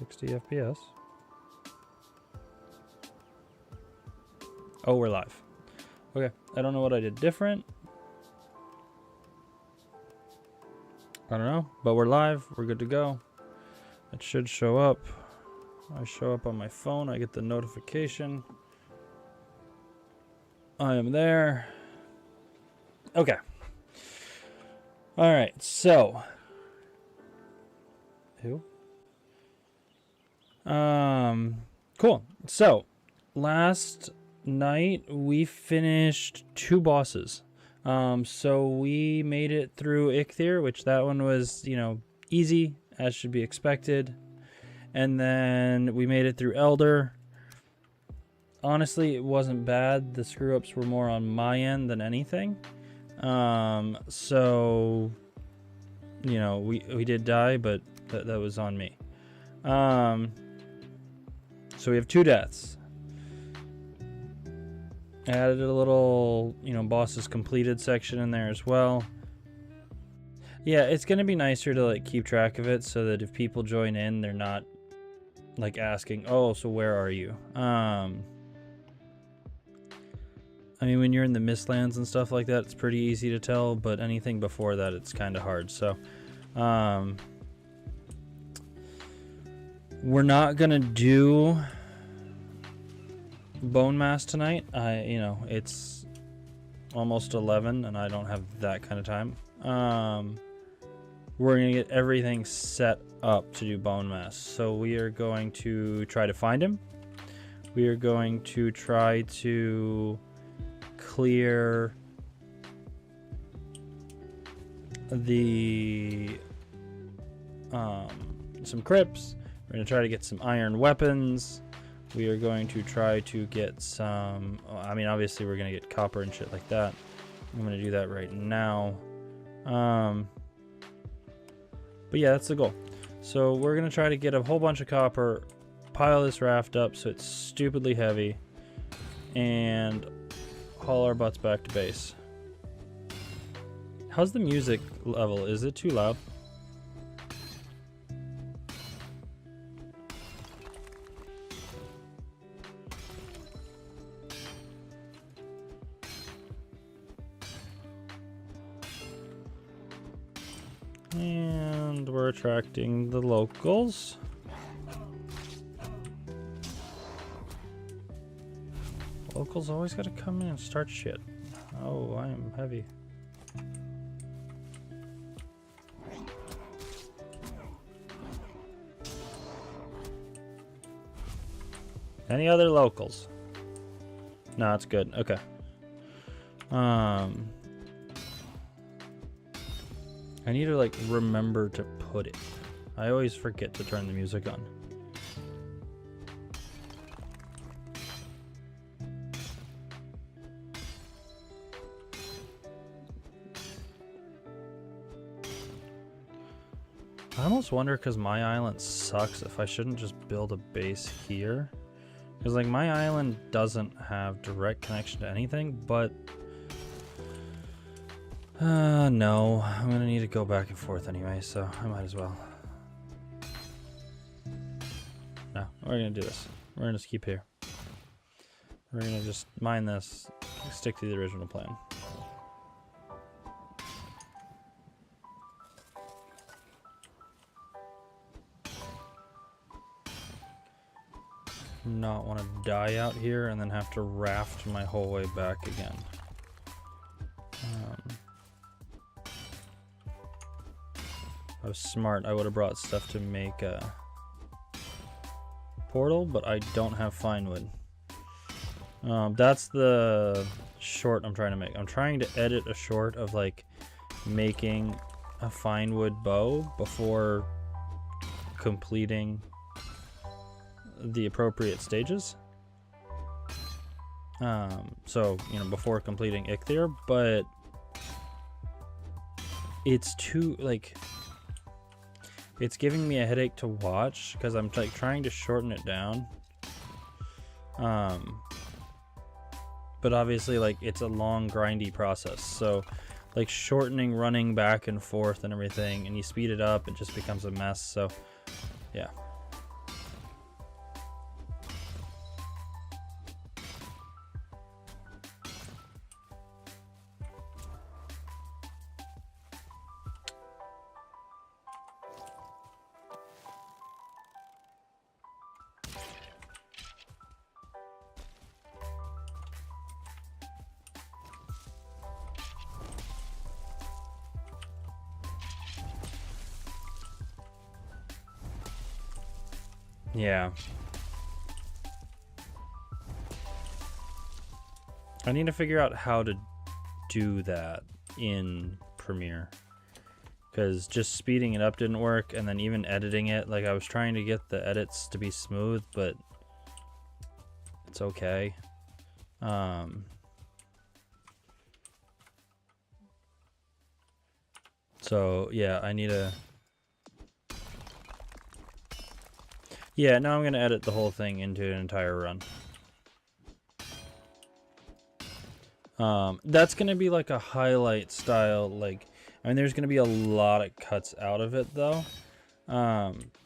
60 FPS. Oh, we're live. Okay, I don't know what I did different. I don't know, but we're live. We're good to go. It should show up. I show up on my phone. I get the notification. I am there. Okay. All right, so. Who? Cool. So, last night we finished 2 bosses. So we made it through Ichthir, which that one was, easy, as should be expected. And then we made it through Elder. Honestly, it wasn't bad. The screw-ups were more on my end than anything. So, we did die, but that was on me. So we have 2 deaths. I added a little, bosses completed section in there as well. Yeah, it's going to be nicer to keep track of it so that if people join in, they're not asking, oh, so where are you? I mean, when you're in the Mistlands and stuff like that, it's pretty easy to tell, but anything before that, it's kind of hard. So, we're not going to do bone mass tonight. It's almost 11 and I don't have that kind of time. We're going to get everything set up to do bone mass. So we are going to try to find him. We are going to try to clear the some crypts. We're going to try to get some iron weapons. We are going to try to get some, obviously we're going to get copper and shit like that. I'm going to do that right now. But yeah, that's the goal. So we're going to try to get a whole bunch of copper, pile this raft up so it's stupidly heavy, and haul our butts back to base. How's the music level? Is it too loud? And we're attracting the locals. Locals always gotta come in and start shit. Oh, I am heavy. Any other locals? No, it's good. Okay. I need to remember to put it. I always forget to turn the music on. I almost wonder, because my island sucks, if I shouldn't just build a base here. Because my island doesn't have direct connection to anything, but no, I'm gonna need to go back and forth anyway, so I might as well. No, we're gonna do this. We're gonna just keep here. We're gonna just mine this, stick to the original plan. Not want to die out here and then have to raft my whole way back again. I was smart. I would have brought stuff to make a portal, but I don't have fine wood. That's the short I'm trying to make. I'm trying to edit a short of making a fine wood bow before completing the appropriate stages. So, before completing Ichthir, but it's too, it's giving me a headache to watch because I'm trying to shorten it down. But obviously it's a long grindy process. So shortening, running back and forth and everything, and you speed it up, it just becomes a mess. So yeah. Yeah. I need to figure out how to do that in Premiere. Because just speeding it up didn't work, and then even editing it, like I was trying to get the edits to be smooth, but it's okay. So yeah, I need to... Yeah, now I'm going to edit the whole thing into an entire run. That's going to be like a highlight style, like... I mean, there's going to be a lot of cuts out of it, though.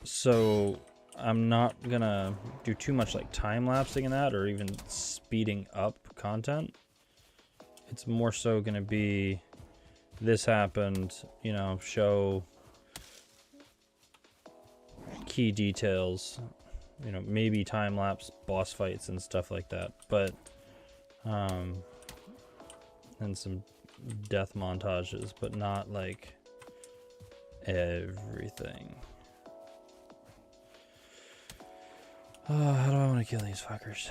So I'm not going to do too much, like, time-lapsing in that or even speeding up content. It's more so going to be, this happened, you know, show key details, you know, maybe time-lapse boss fights and stuff like that. But, and some death montages, but not like everything. How do I want to kill these fuckers?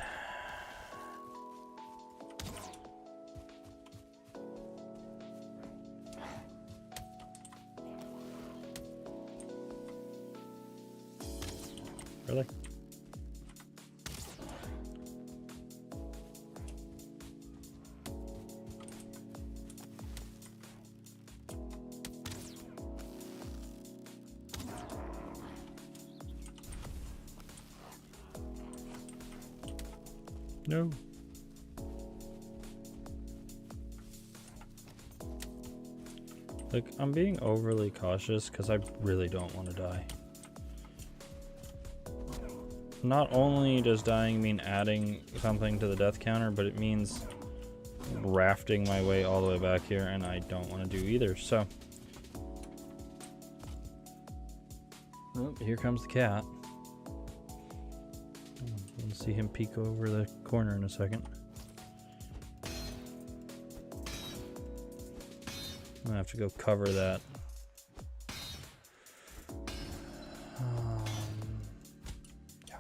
Really? No. Like, I'm being overly cautious because I really don't want to die. Not only does dying mean adding something to the death counter, but it means rafting my way all the way back here, and I don't want to do either, so... Oh, here comes the cat. We'll see him peek over the corner in a second. I'm gonna have to go cover that. Yeah.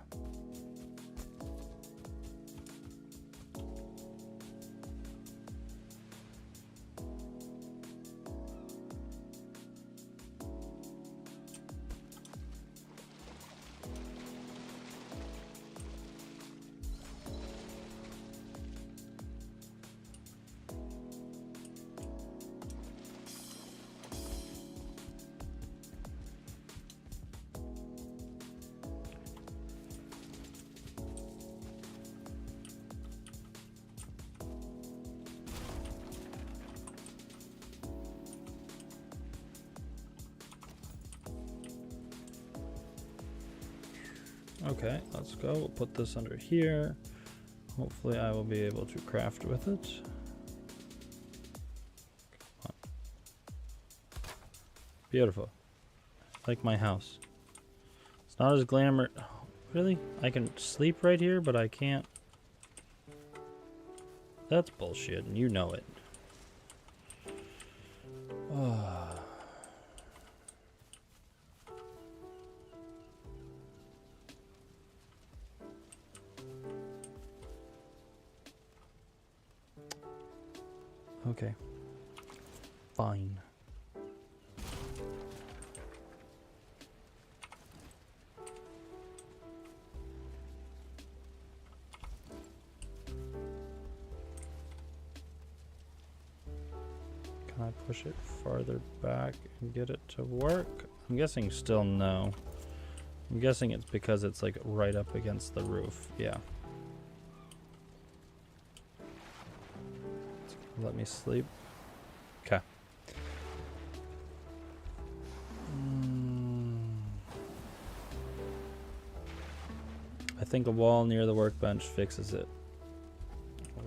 Okay, let's go. We'll put this under here. Hopefully I will be able to craft with it. Come on. Beautiful. Like my house. It's not as glamour. Oh, really? I can sleep right here, but I can't. That's bullshit, and you know it. Oh. Okay. Fine. Can I push it farther back and get it to work? I'm guessing still no. I'm guessing it's because it's like right up against the roof. Yeah. Let me sleep. Okay. I think a wall near the workbench fixes it.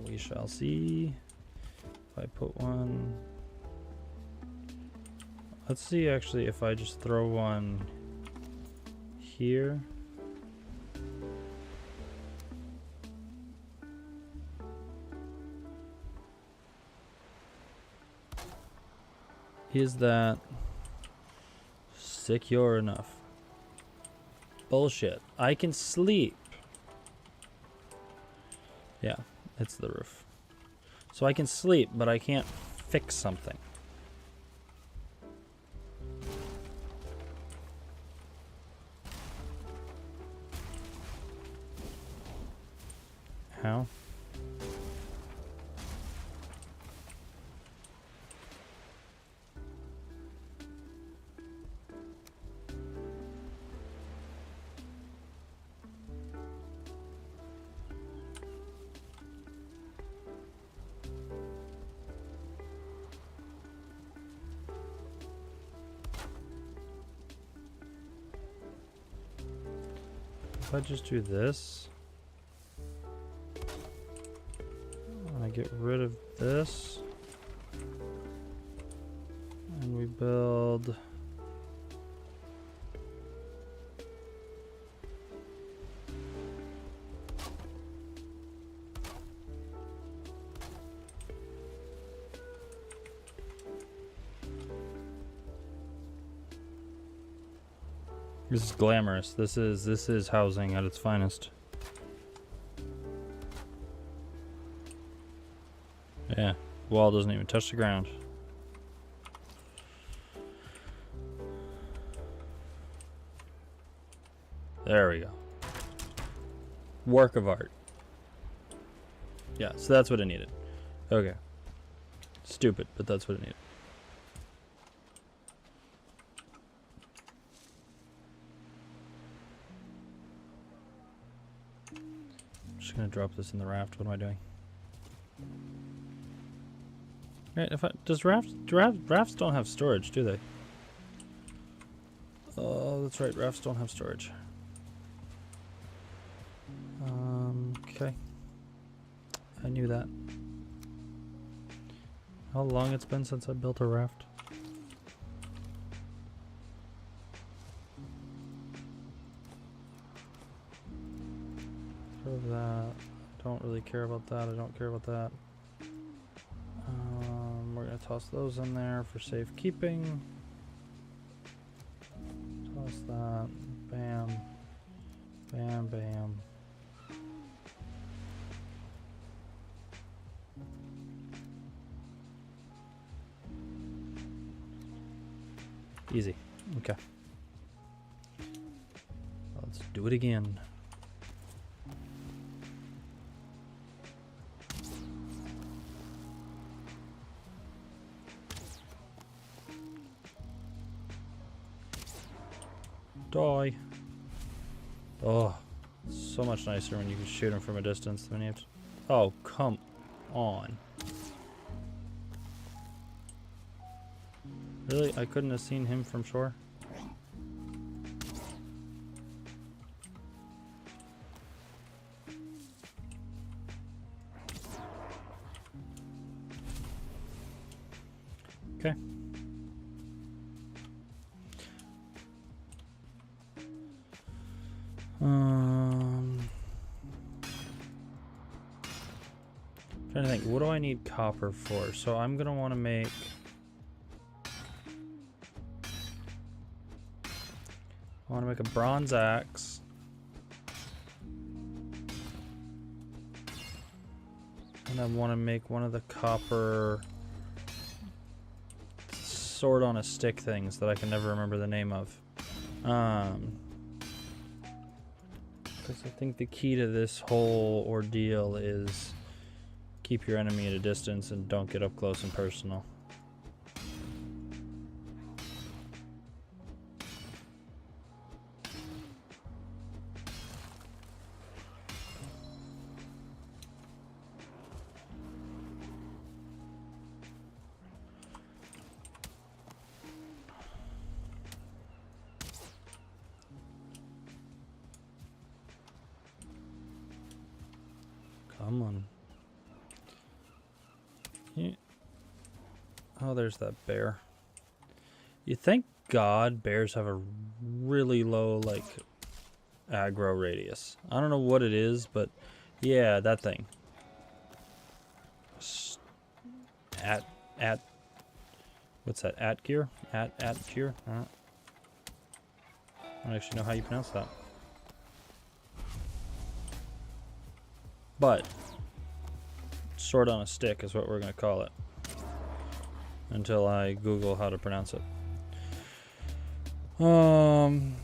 We shall see. If I put one... Let's see actually if I just throw one here. Is that secure enough? Bullshit. I can sleep. Yeah, it's the roof. So I can sleep, but I can't fix something. How? If I just do this, and I get rid of this, and we build this is glamorous. This is housing at its finest. Yeah, wall doesn't even touch the ground. There we go. Work of art. Yeah, so that's what it needed. Okay. Stupid, but that's what it needed. I'm just gonna drop this in the raft. What am I doing? Right, if I rafts don't have storage, do they? Oh, that's right, rafts don't have storage. Okay. I knew that. How long it's been since I built a raft? That. Don't really care about that. I don't care about that. We're gonna toss those in there for safekeeping. Toss that. Bam. Bam, bam. Easy. Okay. Let's do it again. Die. Oh, so much nicer when you can shoot him from a distance than you have to. Oh, come on. Really? I couldn't have seen him from shore? Okay. Trying to think, what do I need copper for? So I'm gonna want to make I want to make a bronze axe. And I want to make one of the copper sword on a stick things that I can never remember the name of. Because I think the key to this whole ordeal is keep your enemy at a distance and don't get up close and personal. Come on. Yeah. Oh, there's that bear. You thank God bears have a really low, like, aggro radius. I don't know what it is, but yeah, that thing. What's that? At gear? At gear? I don't actually know how you pronounce that. But sword on a stick is what we're going to call it until I Google how to pronounce it. And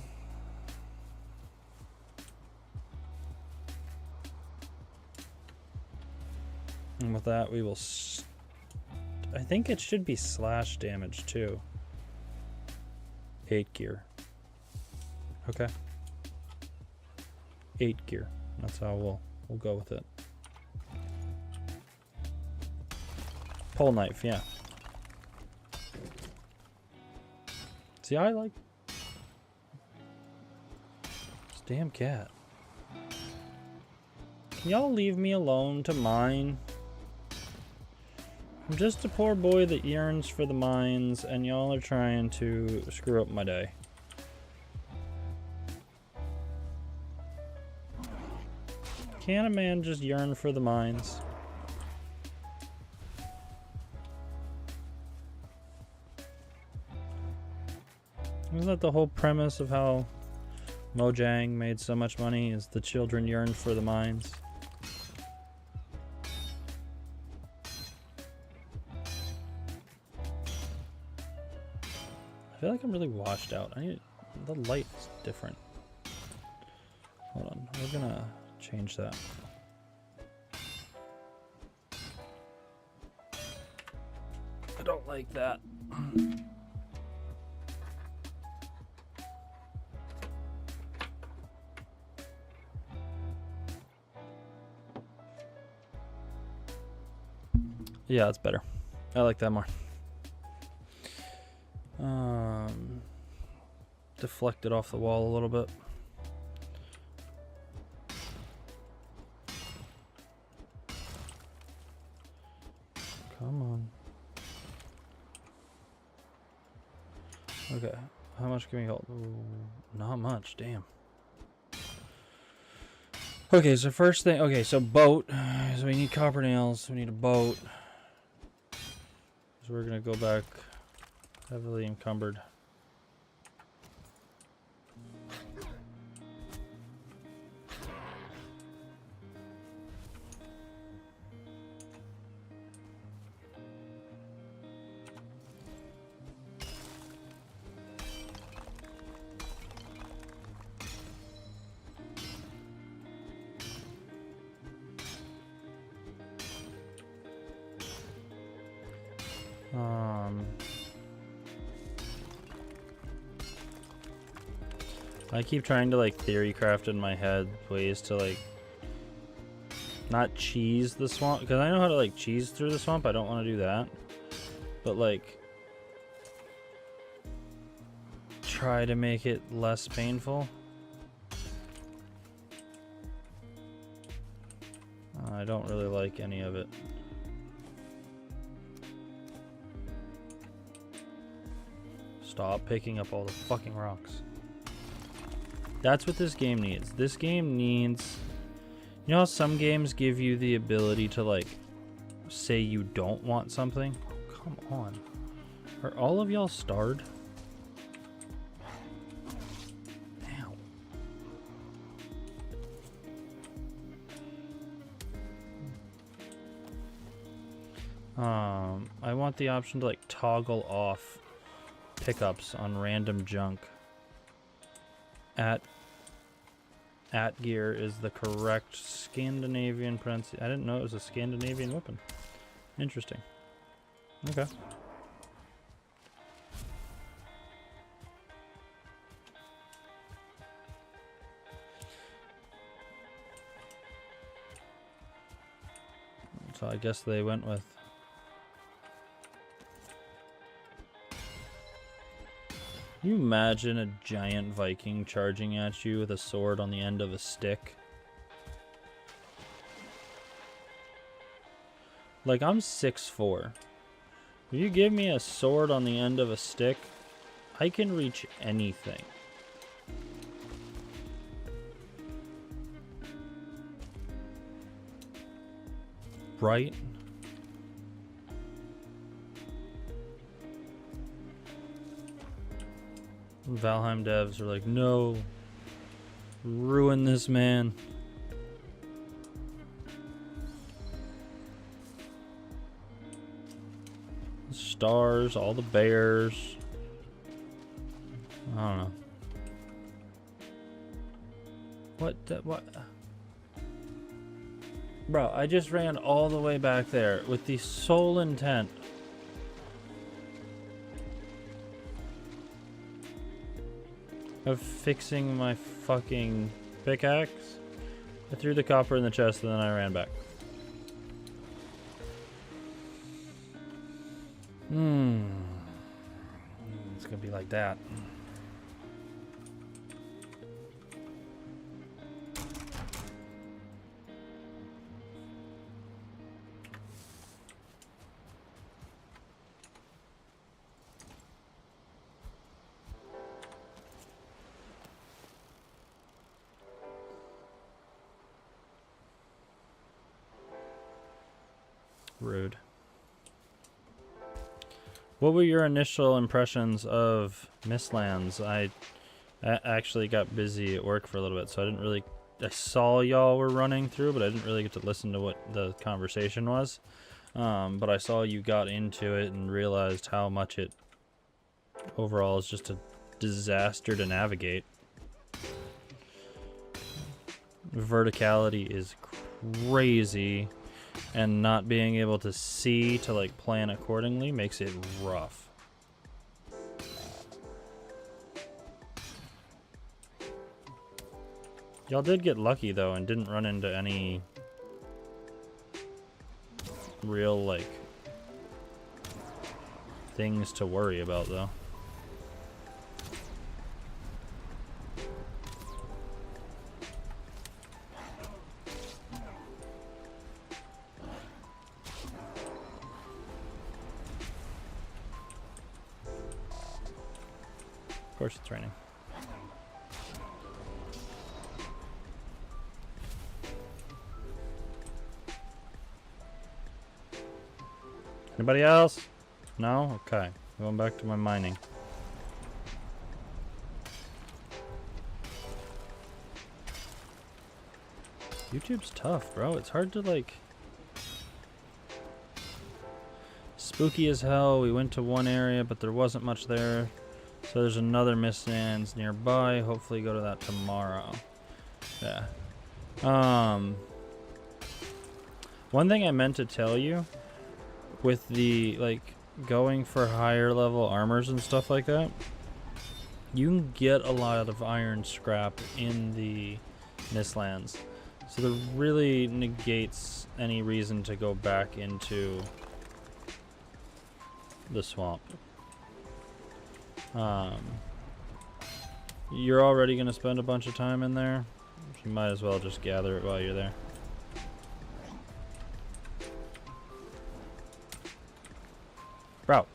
with that, we will... I think it should be slash damage, too. 8 gear. Okay. 8 gear. That's how we'll go with it. Pole knife, yeah. See, I like... this damn cat. Can y'all leave me alone to mine? I'm just a poor boy that yearns for the mines, and y'all are trying to screw up my day. Can a man just yearn for the mines? Isn't that the whole premise of how Mojang made so much money, is the children yearn for the mines? I feel like I'm really washed out. I need... the light's different. Hold on, we're gonna change that. I don't like that. Yeah, it's better. I like that more. Deflect it off the wall a little bit. Come on. Okay, how much can we hold? Ooh, not much, damn. Okay, so first thing, okay, so boat. So we need copper nails, we need a boat. So we're gonna go back heavily encumbered. I keep trying to like theory craft in my head ways to like not cheese the swamp, because I know how to like cheese through the swamp. I don't want to do that, but like try to make it less painful. I don't really like any of it. Stop picking up all the fucking rocks. That's what this game needs. This game needs... You know how some games give you the ability to, like, say you don't want something? Oh, come on. Are all of y'all starred? Ow. I want the option to, like, toggle off pickups on random junk. At gear is the correct Scandinavian pronunciation. I didn't know it was a Scandinavian weapon. Interesting. Okay. So I guess they went with... Can you imagine a giant Viking charging at you with a sword on the end of a stick? Like, I'm 6'4". If you give me a sword on the end of a stick, I can reach anything. Right? Valheim devs are like, no, ruin this man. stars, all the bears. I don't know. What? Bro, I just ran all the way back there with the sole intent of fixing my fucking pickaxe. I threw the copper in the chest and then I ran back. It's gonna be like that. Rude. What were your initial impressions of Mistlands? I actually got busy at work for a little bit, so I didn't really... I saw y'all were running through, but I didn't really get to listen to what the conversation was. But I saw you got into it and realized how much it overall is just a disaster to navigate. Verticality is crazy. And not being able to see to like plan accordingly makes it rough. Y'all did get lucky though and didn't run into any real like things to worry about though. Of course it's raining. Anybody else? No? Okay. Going back to my mining. YouTube's tough, bro. It's hard to like... Spooky as hell. We went to one area, but there wasn't much there. So there's another Mistlands nearby. Hopefully go to that tomorrow. Yeah. One thing I meant to tell you with the like going for higher level armors and stuff like that, you can get a lot of iron scrap in the Mistlands. So that really negates any reason to go back into the swamp. You're already going to spend a bunch of time in there. You might as well just gather it while you're there. Bro.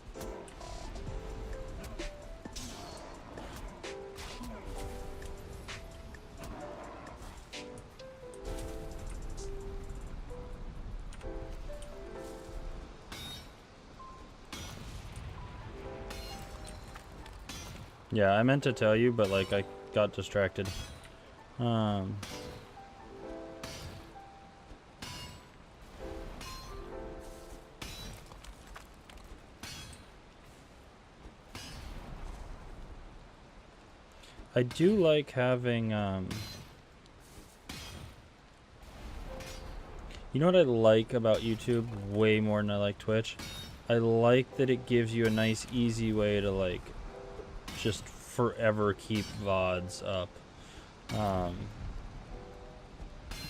Yeah, I meant to tell you, but like I got distracted. I do like having, you know what I like about YouTube way more than I like Twitch? I like that it gives you a nice, easy way to like just forever keep VODs up.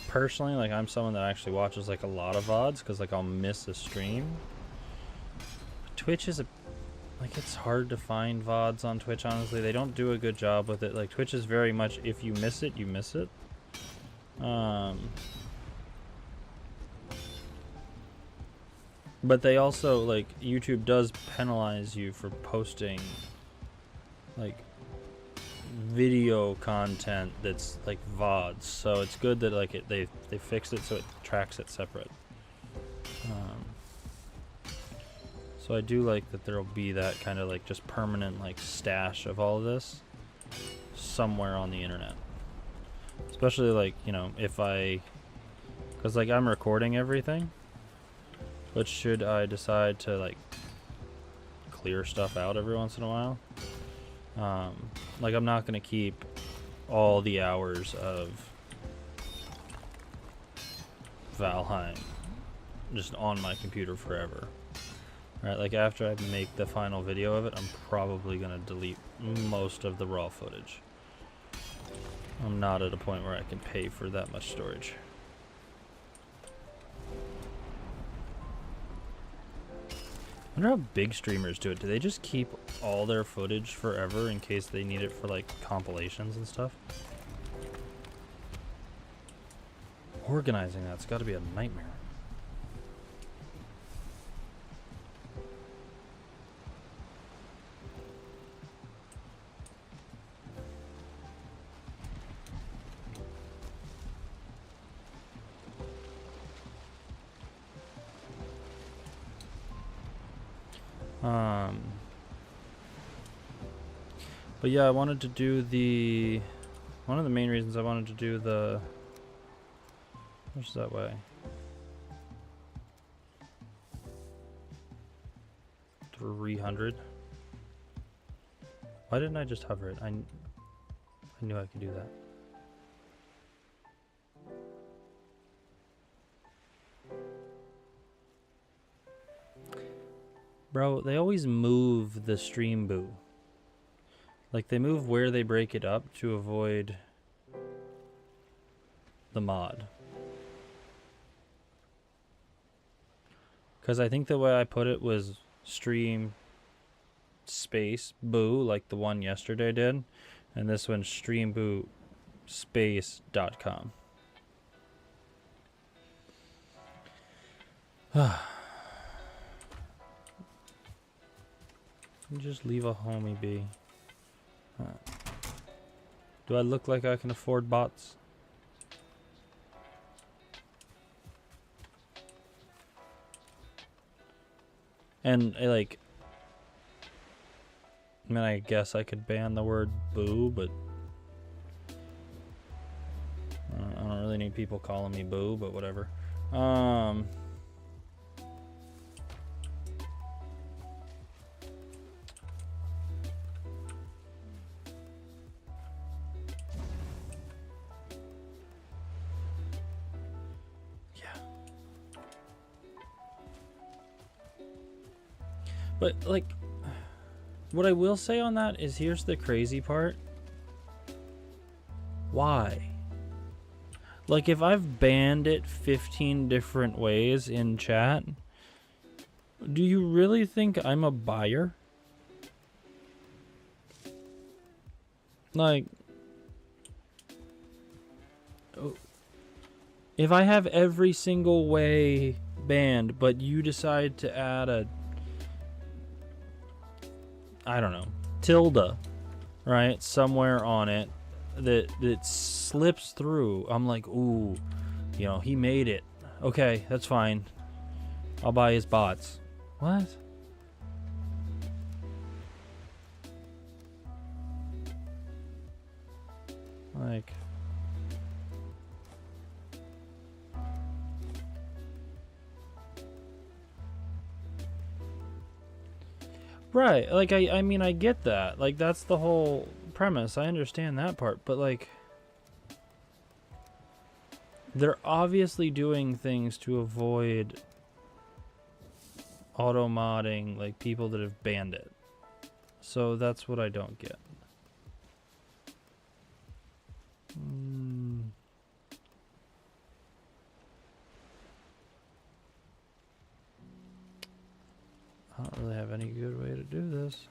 Personally, like I'm someone that actually watches like a lot of VODs because like I'll miss a stream. Twitch is like it's hard to find VODs on Twitch, honestly. They don't do a good job with it. Like Twitch is very much if you miss it, you miss it. But they also like YouTube does penalize you for posting like video content that's like VODs, so it's good that like they fixed it so it tracks it separate. So I do like that there'll be that kind of like just permanent like stash of all of this somewhere on the internet, especially like, you know, if because like I'm recording everything, but should I decide to like clear stuff out every once in a while. Like, I'm not going to keep all the hours of Valheim just on my computer forever. Right, like after I make the final video of it, I'm probably going to delete most of the raw footage. I'm not at a point where I can pay for that much storage. I wonder how big streamers do it. Do they just keep all their footage forever in case they need it for like compilations and stuff? Organizing that's got to be a nightmare. But yeah, I wanted to do the... One of the main reasons I wanted to do the... Which is that way? 300. Why didn't I just hover it? I knew I could do that. Bro, they always move the stream boo. Like, they move where they break it up to avoid the mod. Because I think the way I put it was stream space boo, like the one yesterday did. And this one's stream boo space.com. Just leave a homie be. Do I look like I can afford bots? And like, I mean, I guess I could ban the word boo, but I don't really need people calling me boo, but whatever. But, like, what I will say on that is here's the crazy part. Why? Like, if I've banned it 15 different ways in chat, do you really think I'm a buyer? Like, if I have every single way banned, but you decide to add a, I don't know, tilde, right, somewhere on it that slips through, I'm like, ooh, you know, he made it. Okay, that's fine. I'll buy his bots. What? Like, right, like, I mean, I get that. Like, that's the whole premise. I understand that part. But, like, they're obviously doing things to avoid auto-modding, like, people that have banned it. So that's what I don't get. I don't really have any good way to do this.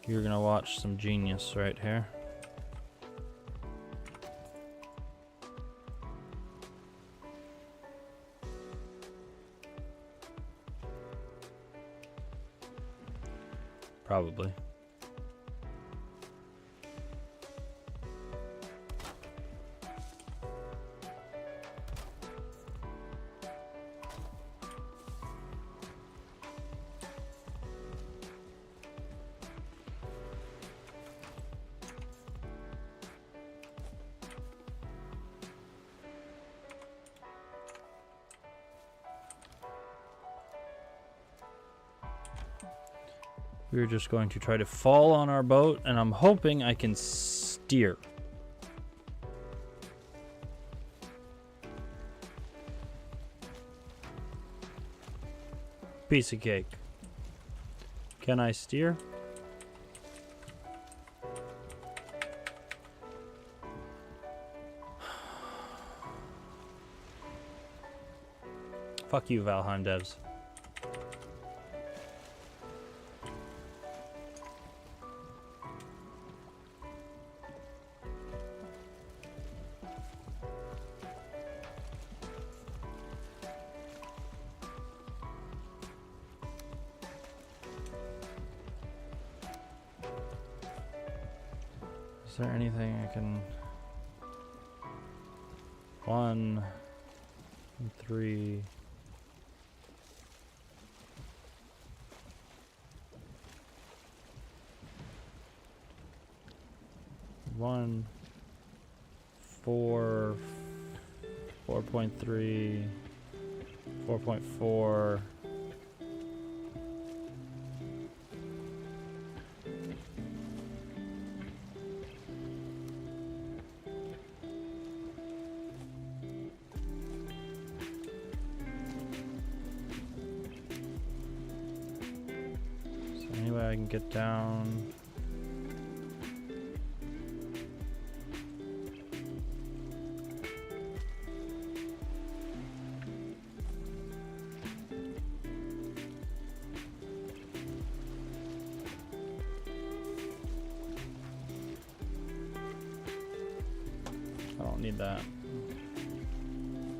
You're gonna watch some genius right here. Probably. We're just going to try to fall on our boat, and I'm hoping I can steer. Piece of cake. Can I steer? Fuck you, Valheim devs. Is there anything I can... 1, 3... One, 4, 4.3, 4.4. So anyway, I can get down. I don't need that.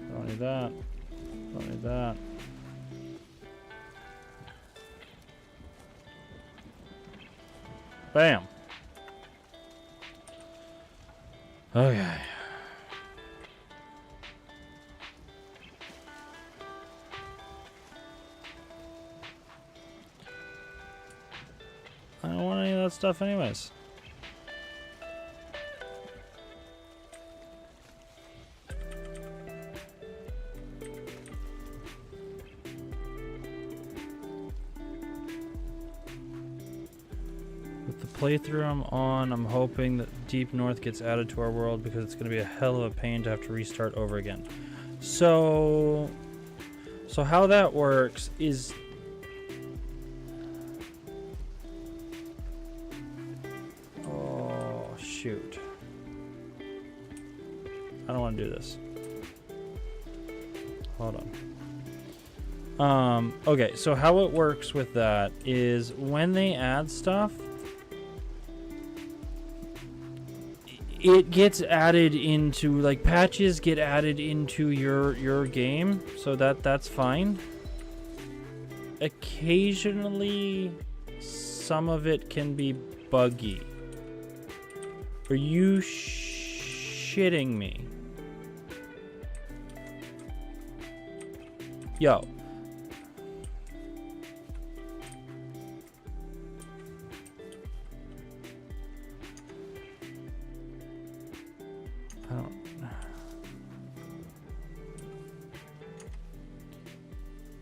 I don't need that. I don't need that. Bam. Okay. I don't want any of that stuff anyways. Playthrough I'm on, I'm hoping that Deep North gets added to our world because it's going to be a hell of a pain to have to restart over again. So how that works is oh shoot, I don't want to do this. Hold on. Okay, so how it works with that is when they add stuff, it gets added into, like, patches get added into your game, so that's fine. Occasionally, some of it can be buggy. Are you shitting me? Yo.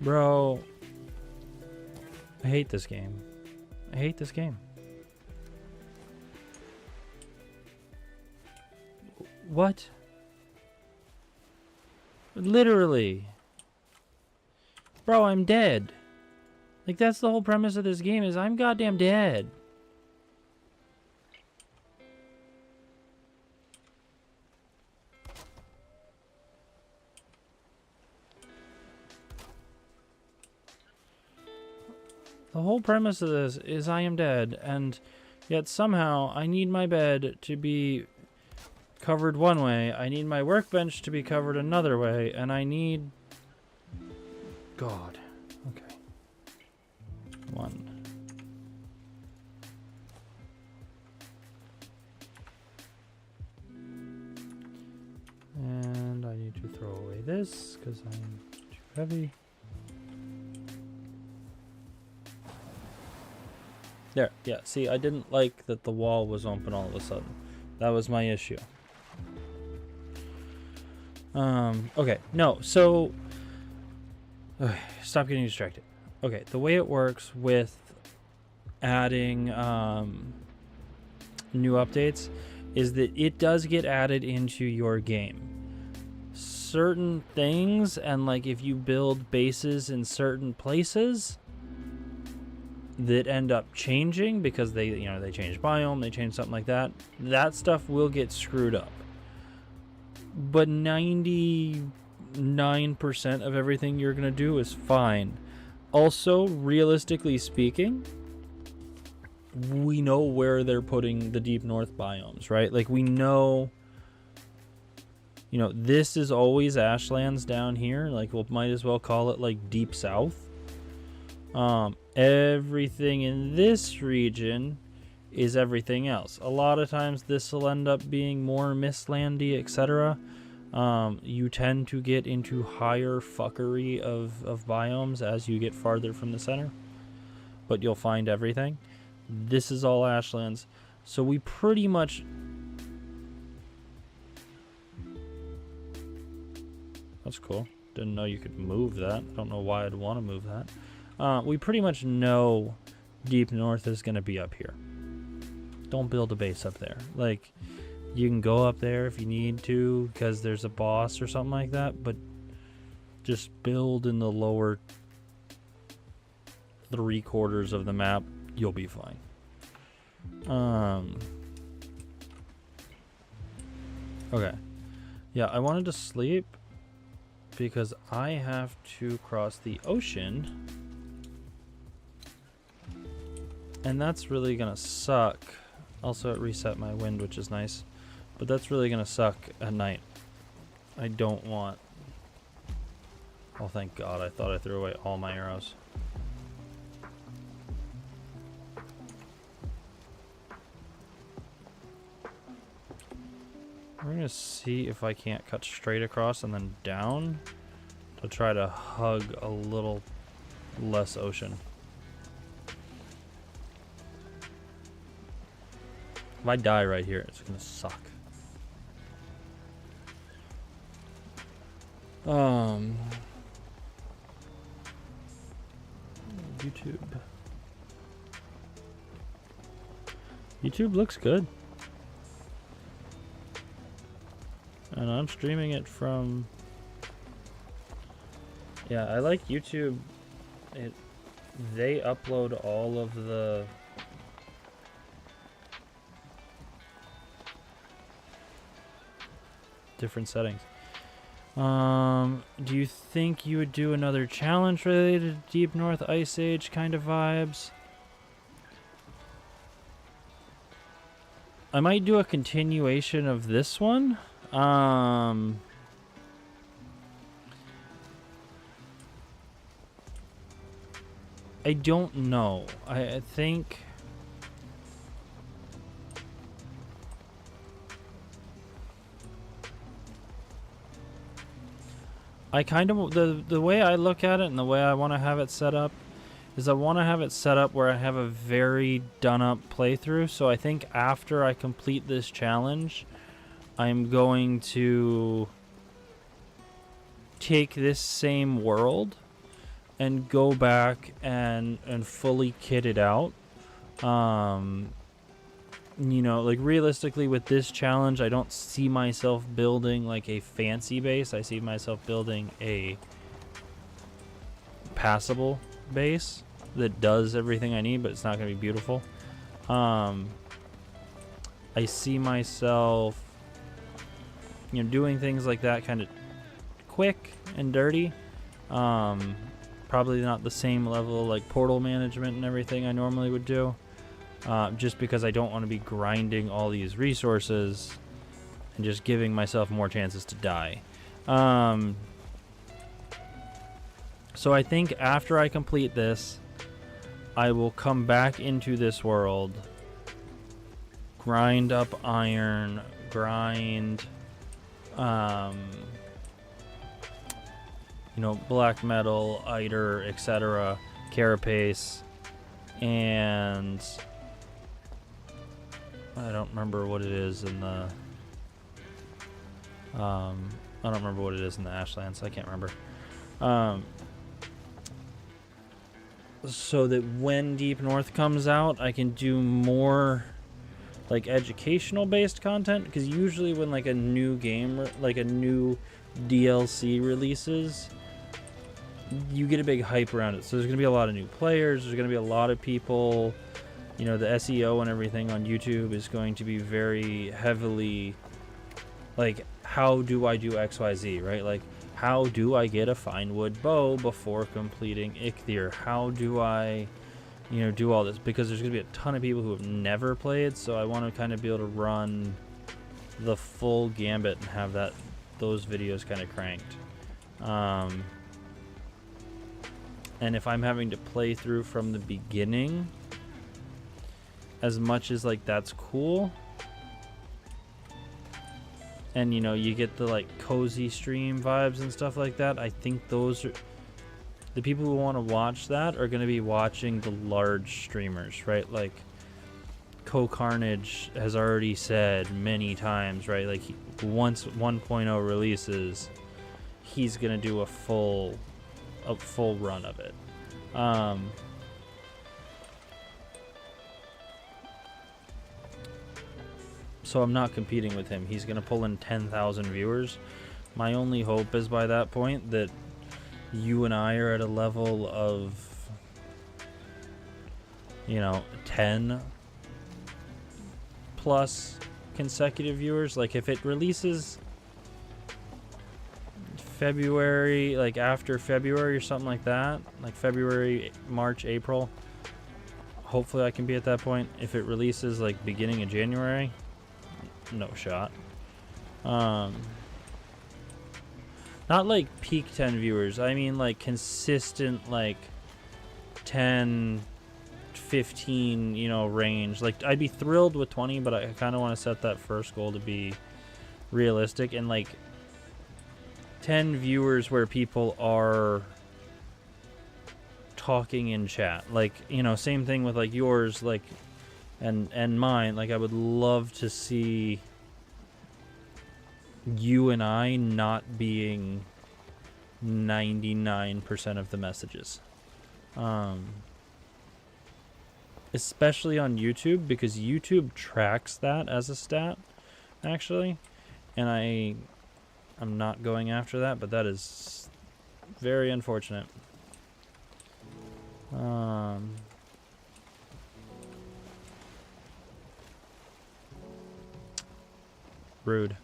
Bro, I hate this game. I hate this game. What? Literally. Bro, I'm dead. Like, that's the whole premise of this game, is I'm goddamn dead. The whole premise of this is I am dead, and yet somehow I need my bed to be covered one way, I need my workbench to be covered another way, and I need... God. Okay. 1. And I need to throw away this, because I'm too heavy. There, yeah, see, I didn't like that the wall was open all of a sudden. That was my issue. Okay, no, so... Okay, stop getting distracted. Okay, the way it works with adding new updates is that it does get added into your game. Certain things, and like if you build bases in certain places that end up changing because they change biome, they change something like that, that stuff will get screwed up. But 99% of everything you're going to do is fine. Also, realistically speaking, we know where they're putting the deep north biomes, right? Like we know, this is always ashlands down here. Like we might as well call it like deep south. Everything in this region is everything else. A lot of times this will end up being more mistlandy, etc. You tend to get into higher fuckery of biomes as you get farther from the center, but you'll find everything. This is all ashlands, so we pretty much... That's cool. Didn't know you could move that. Don't know why I'd want to move that. We pretty much know deep north is going to be up here. Don't build a base up there. Like, you can go up there if you need to because there's a boss or something like that, but just build in the lower 3/4 of the map. You'll be fine. Okay. Yeah, I wanted to sleep because I have to cross the ocean. And that's really gonna suck. Also, it reset my wind, which is nice. But that's really gonna suck at night. I don't want... Oh, thank God. I thought I threw away all my arrows. We're gonna see if I can't cut straight across and then down to try to hug a little less ocean. If I die right here, it's gonna suck. YouTube looks good. And I'm streaming it from... Yeah, I like YouTube. They upload all of the... different settings. Do you think you would do another challenge related to Deep North Ice Age kind of vibes? I might do a continuation of this one. I don't know. I think... I kind of... The way I look at it and the way I want to have it set up is I want to have it set up where I have a very done-up playthrough. So I think after I complete this challenge, I'm going to take this same world and go back and fully kit it out. You know, like realistically with this challenge, I don't see myself building like a fancy base. I see myself building a passable base that does everything I need, but it's not going to be beautiful. I see myself, you know, doing things like that kind of quick and dirty. Probably not the same level like portal management and everything I normally would do. Just because I don't want to be grinding all these resources and just giving myself more chances to die. So I think after I complete this, I will come back into this world, grind up iron, grind, you know, black metal, iter, etc., carapace, and I don't remember what it is in the I don't remember what it is in the Ashlands. I can't remember. so that when Deep North comes out, I can do more like educational based content, because usually when like a new game, like a new DLC releases, you get a big hype around it. So there's going to be a lot of new players, there's going to be a lot of people, you know, the SEO and everything on YouTube is going to be very heavily like, how do I do XYZ, right? Like, how do I get a fine wood bow before completing Ichthyr? How do I, you know, do all this? Because there's going to be a ton of people who have never played, so I want to kind of be able to run the full gambit and have those videos kind of cranked. And if I'm having to play through from the beginning, as much as like that's cool, and you know, you get the like cozy stream vibes and stuff like that, I think those are the people who want to watch that are going to be watching the large streamers, right? Like Carnage has already said many times, right? Like once 1.0 releases, he's going to do a full run of it. So I'm not competing with him. He's going to pull in 10,000 viewers. My only hope is by that point that you and I are at a level of, you know, 10 plus consecutive viewers. Like if it releases February, like after February or something like that, like February, March, April, hopefully I can be at that point. If it releases like beginning of January, no shot. Not like peak 10 viewers, I mean like consistent like 10, 15, you know, range. Like I'd be thrilled with 20, but I kind of want to set that first goal to be realistic, and like 10 viewers where people are talking in chat. Like, you know, same thing with like yours, like and mine. Like I would love to see you and I not being 99% of the messages. Especially on YouTube, because YouTube tracks that as a stat, actually. And I'm not going after that, but that is very unfortunate. Rude.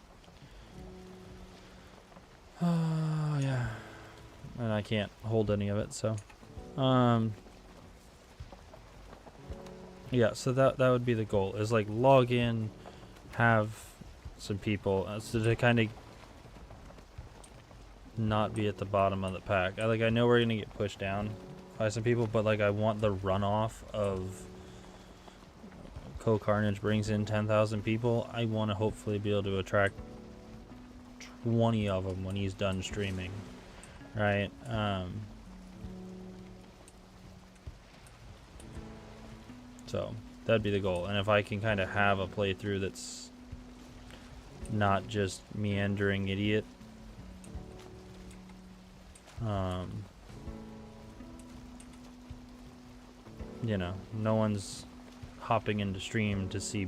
Oh, yeah. And I can't hold any of it, so. Yeah, so that would be the goal, is like log in, have some people, so to kind of not be at the bottom of the pack. I know we're gonna get pushed down by some people, but like I want the runoff of Carnage brings in 10,000 people. I want to hopefully be able to attract 20 of them when he's done streaming, right? So that'd be the goal. And if I can kind of have a playthrough that's not just meandering idiot, you know, no one's hopping into stream to see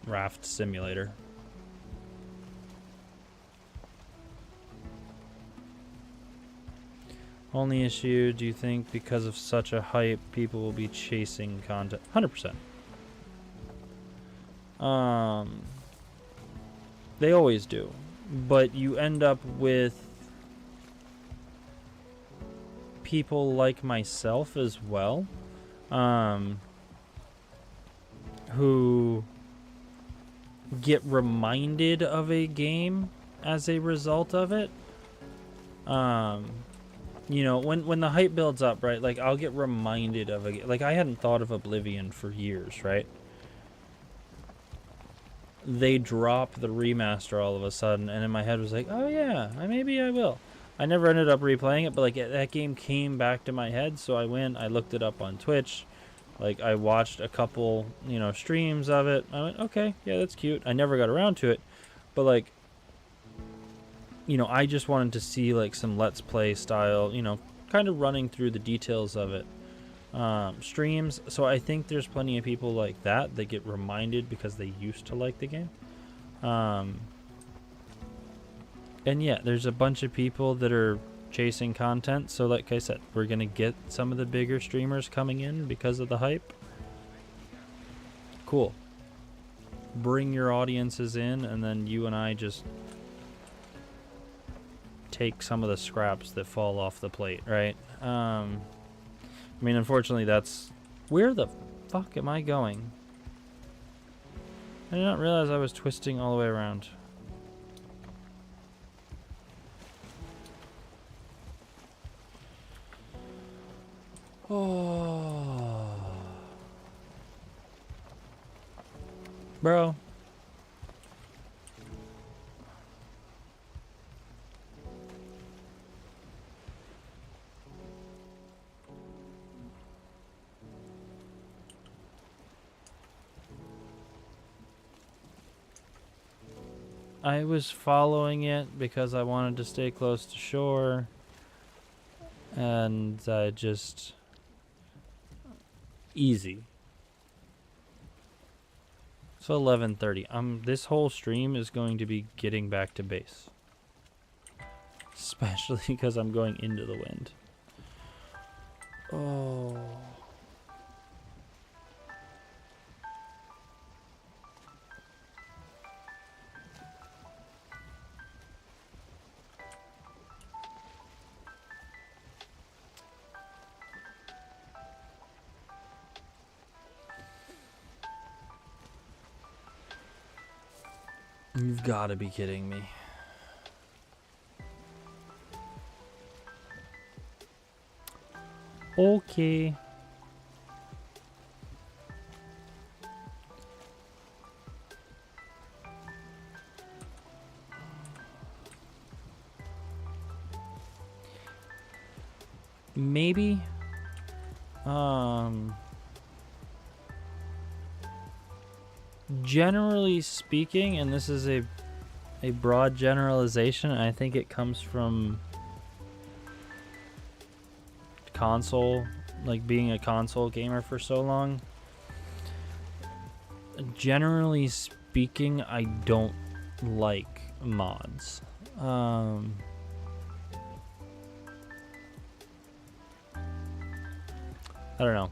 Raft Simulator. Only issue, do you think because of such a hype, people will be chasing content? 100%. They always do. But you end up with people like myself as well, who get reminded of a game as a result of it. You know, when the hype builds up, right? Like I'll get reminded of a, like I hadn't thought of Oblivion for years, right? They drop the remaster all of a sudden, and in my head was like, oh yeah, maybe I will. I never ended up replaying it, but like that game came back to my head, so I went, I looked it up on Twitch, like I watched a couple, you know, streams of it. I went, okay, yeah, that's cute. I never got around to it, but like, you know, I just wanted to see like some Let's Play style, you know, kind of running through the details of it. streams. So I think there's plenty of people like that that get reminded because they used to like the game. And yeah, there's a bunch of people that are chasing content. So like I said, we're going to get some of the bigger streamers coming in because of the hype. Cool. Bring your audiences in, and then you and I just take some of the scraps that fall off the plate, right? I mean, unfortunately, that's... Where the fuck am I going? I did not realize I was twisting all the way around. Oh. Bro. I was following it because I wanted to stay close to shore. And I just... Easy. So 11:30. This whole stream is going to be getting back to base. Especially because I'm going into the wind. Oh. You've got to be kidding me. Okay. Maybe. Generally speaking, and this is a broad generalization, I think it comes from console, like being a console gamer for so long. Generally speaking, I don't like mods. I don't know.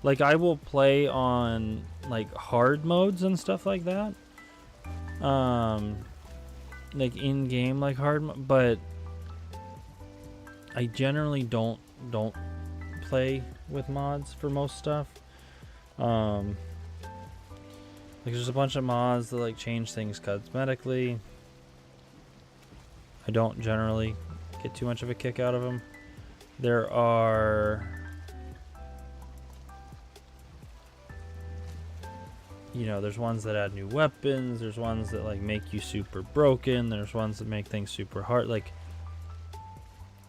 Like, I will play on, like, hard modes and stuff like that. Like, in-game, like, but I generally don't play with mods for most stuff. Like, there's a bunch of mods that, like, change things cosmetically. I don't generally get too much of a kick out of them. There are... You know, there's ones that add new weapons, there's ones that, like, make you super broken, there's ones that make things super hard. Like,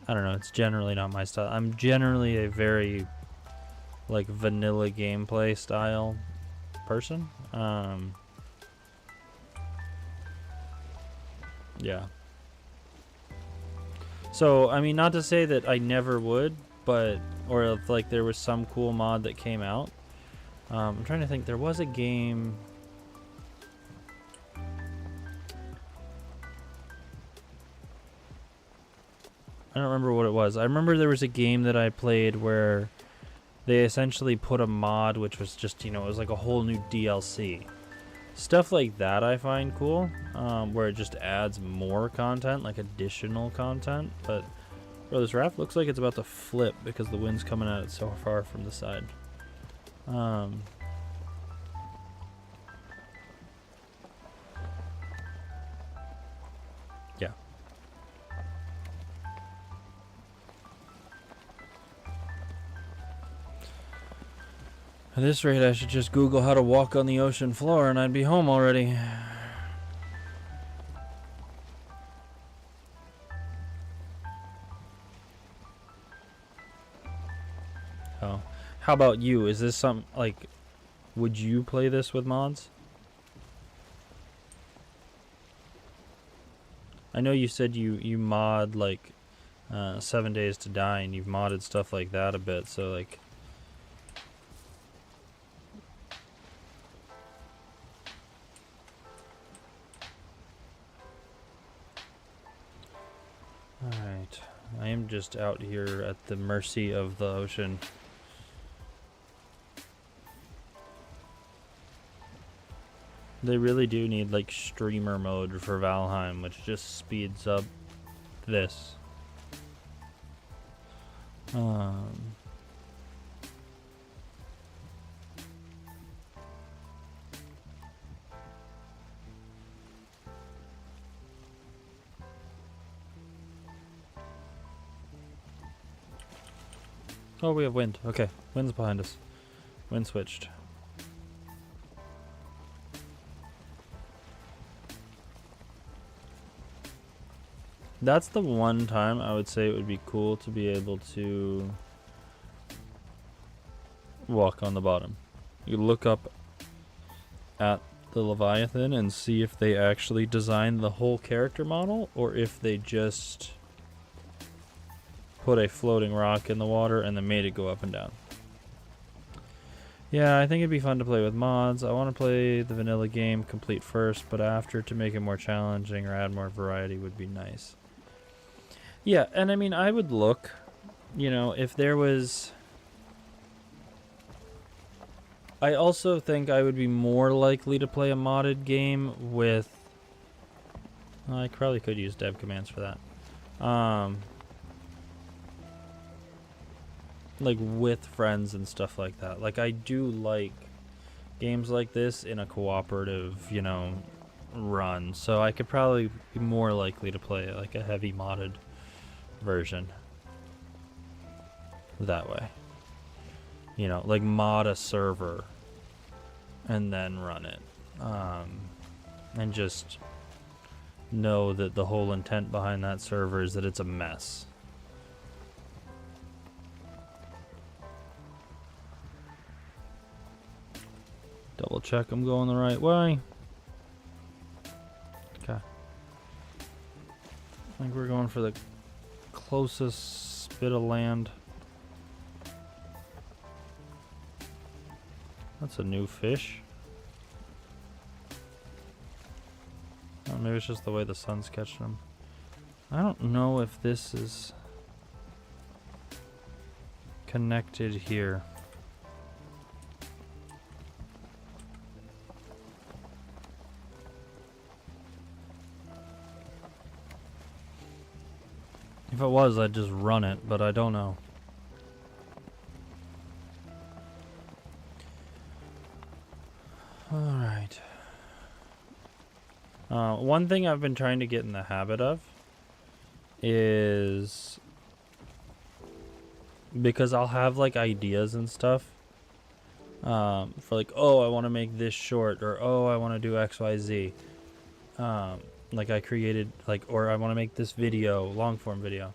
I don't know, it's generally not my style. I'm generally a very, like, vanilla gameplay style person. Yeah. So, I mean, not to say that I never would, but, or if, like, there was some cool mod that came out. I'm trying to think. There was a game. I don't remember what it was. I remember there was a game that I played where they essentially put a mod which was just, you know, it was like a whole new DLC. Stuff like that I find cool, where it just adds more content, like additional content. But, bro, this raft looks like it's about to flip because the wind's coming at it so far from the side. Yeah. At this rate, I should just Google how to walk on the ocean floor and I'd be home already. Oh. How about you? Is this some, like, would you play this with mods? I know you said you mod, like, 7 Days to Die, and you've modded stuff like that a bit, so, like, I'm just out here at the mercy of the ocean. They really do need like streamer mode for Valheim, which just speeds up this. Oh, we have wind. Okay, wind's behind us. Wind switched. That's the one time I would say it would be cool to be able to walk on the bottom. You look up at the Leviathan and see if they actually designed the whole character model or if they just put a floating rock in the water and then made it go up and down. Yeah, I think it'd be fun to play with mods. I want to play the vanilla game complete first, but after to make it more challenging or add more variety would be nice. Yeah, and I mean, I would look, you know, if there was... I also think I would be more likely to play a modded game with... Well, I probably could use dev commands for that. Like with friends and stuff like that. Like I do like games like this in a cooperative, you know, run. So I could probably be more likely to play like a heavy modded version that way. You know, like mod a server and then run it. And just know that the whole intent behind that server is that it's a mess. Double check I'm going the right way. Okay. I think we're going for the closest bit of land. That's a new fish. Oh, maybe it's just the way the sun's catching them. I don't know if this is connected here. If it was, I'd just run it, but I don't know. Alright. One thing I've been trying to get in the habit of is... because I'll have like ideas and stuff. For like, oh, I want to make this short, or oh, I want to do XYZ. Like I created, like, or I want to make this video, long form video.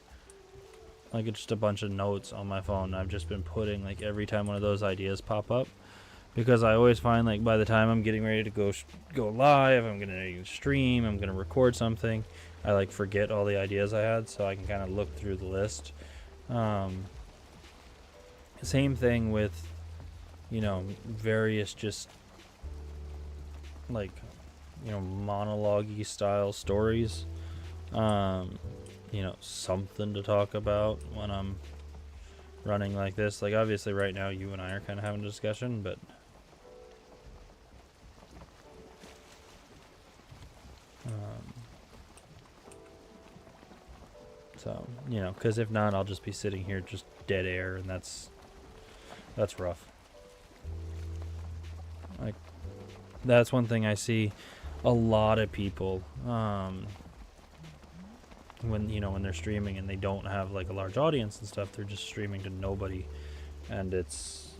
Like it's just a bunch of notes on my phone. I've just been putting like every time one of those ideas pop up, because I always find like by the time I'm getting ready to go live, I'm gonna stream, I'm gonna record something, I like forget all the ideas I had, so I can kind of look through the list. Same thing with, you know, various just like, you know, monologue-y style stories. You know, something to talk about when I'm running like this. Like obviously right now you and I are kind of having a discussion, but so, you know, because if not, I'll just be sitting here just dead air, and that's rough. Like that's one thing I see a lot of people when, you know, when they're streaming and they don't have like a large audience and stuff, they're just streaming to nobody, and it's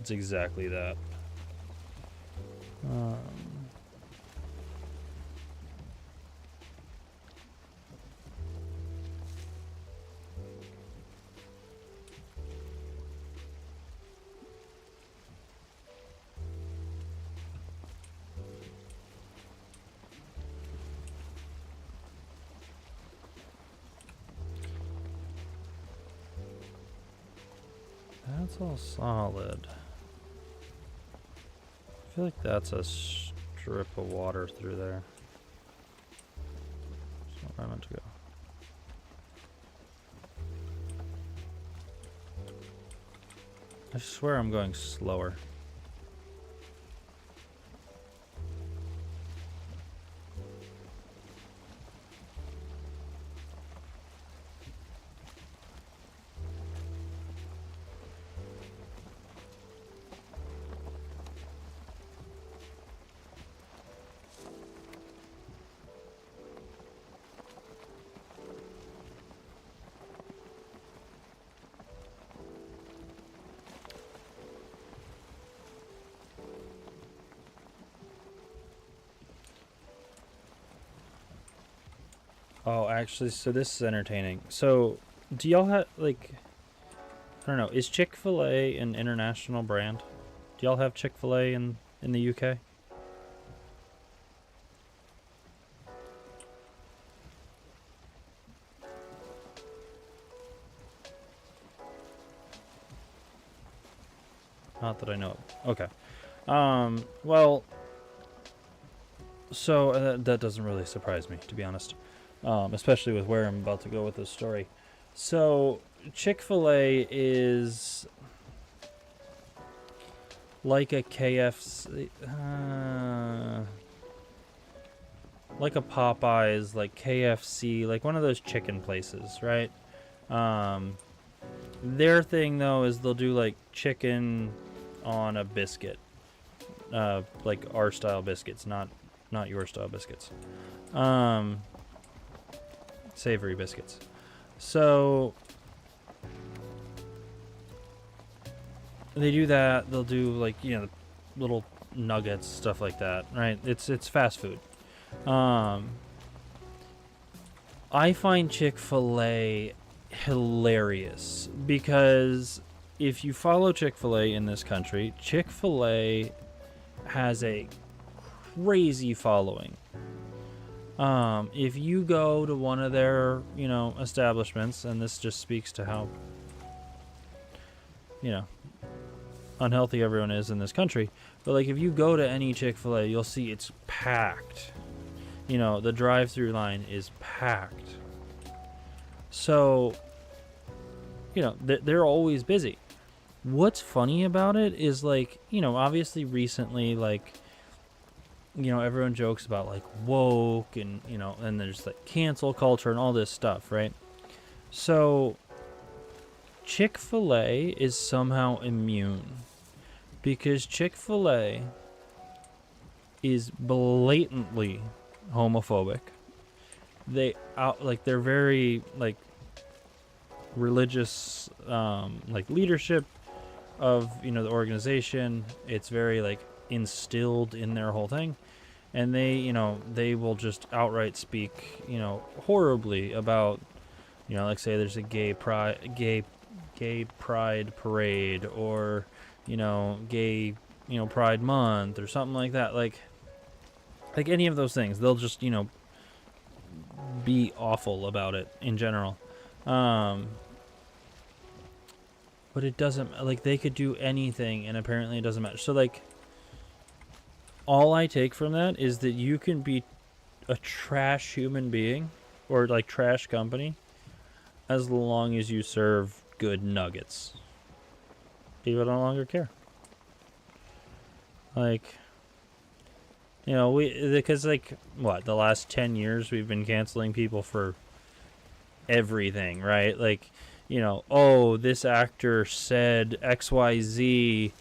exactly that. That's all solid. I feel like that's a strip of water through there. That's not where I meant to go. I swear I'm going slower. Oh, actually, so this is entertaining. So, do y'all have, like, I don't know, is Chick-fil-A an international brand? Do y'all have Chick-fil-A in the UK? Not that I know of. Okay. Well, so that doesn't really surprise me, to be honest. Especially with where I'm about to go with this story. So, Chick-fil-A is like a KFC, like a Popeyes, like KFC, like one of those chicken places, right? Um, their thing though is they'll do like chicken on a biscuit, like our style biscuits, not your style biscuits. Um, Savory biscuits. So they do that. They'll do like little nuggets, stuff like that, right? It's fast food. I find Chick-fil-A hilarious because if you follow Chick-fil-A in this country, Chick-fil-A has a crazy following. If you go to one of their, establishments, and this just speaks to how, unhealthy everyone is in this country, but like if you go to any Chick-fil-A, you'll see it's packed. The drive-through line is packed. So, they're always busy. What's funny about it is like, obviously recently, like, everyone jokes about like woke and, and there's like cancel culture and all this stuff, right? So Chick-fil-A is somehow immune because Chick-fil-A is blatantly homophobic. They're very like religious, like leadership of the organization. It's very like instilled in their whole thing, and they will just outright speak horribly about like say there's a gay pride parade or gay pride month or something like that, like any of those things. They'll just be awful about it in general. But it doesn't, like, they could do anything and apparently it doesn't matter. So like all I take from that is that you can be a trash human being or like trash company as long as you serve good nuggets. People no longer care. Like, because like the last 10 years we've been canceling people for everything, right? Like, oh, this actor said XYZ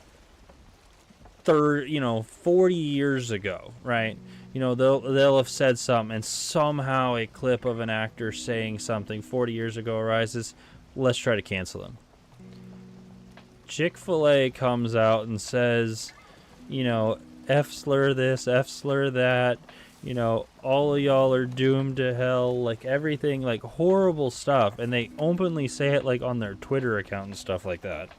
40 years ago, right? They'll have said something and somehow a clip of an actor saying something 40 years ago arises. Let's try to cancel them. Chick-fil-A comes out and says, F slur this, F slur that, all of y'all are doomed to hell, like everything, like horrible stuff, and they openly say it like on their Twitter account and stuff like that.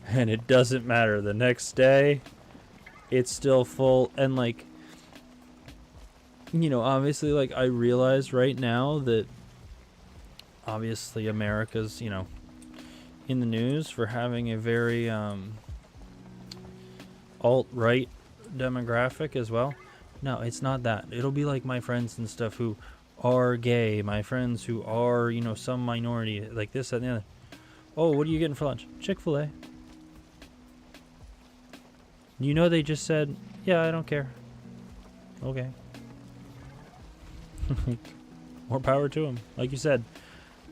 And it doesn't matter. The next day, it's still full, and like, obviously, like I realize right now that obviously America's, in the news for having a very alt-right demographic as well. No, it's not that. It'll be like my friends and stuff who are gay, my friends who are, some minority, like this and the other. Oh, what are you getting for lunch? Chick-fil-A. You know they just said, yeah, I don't care. Okay. More power to them. Like you said,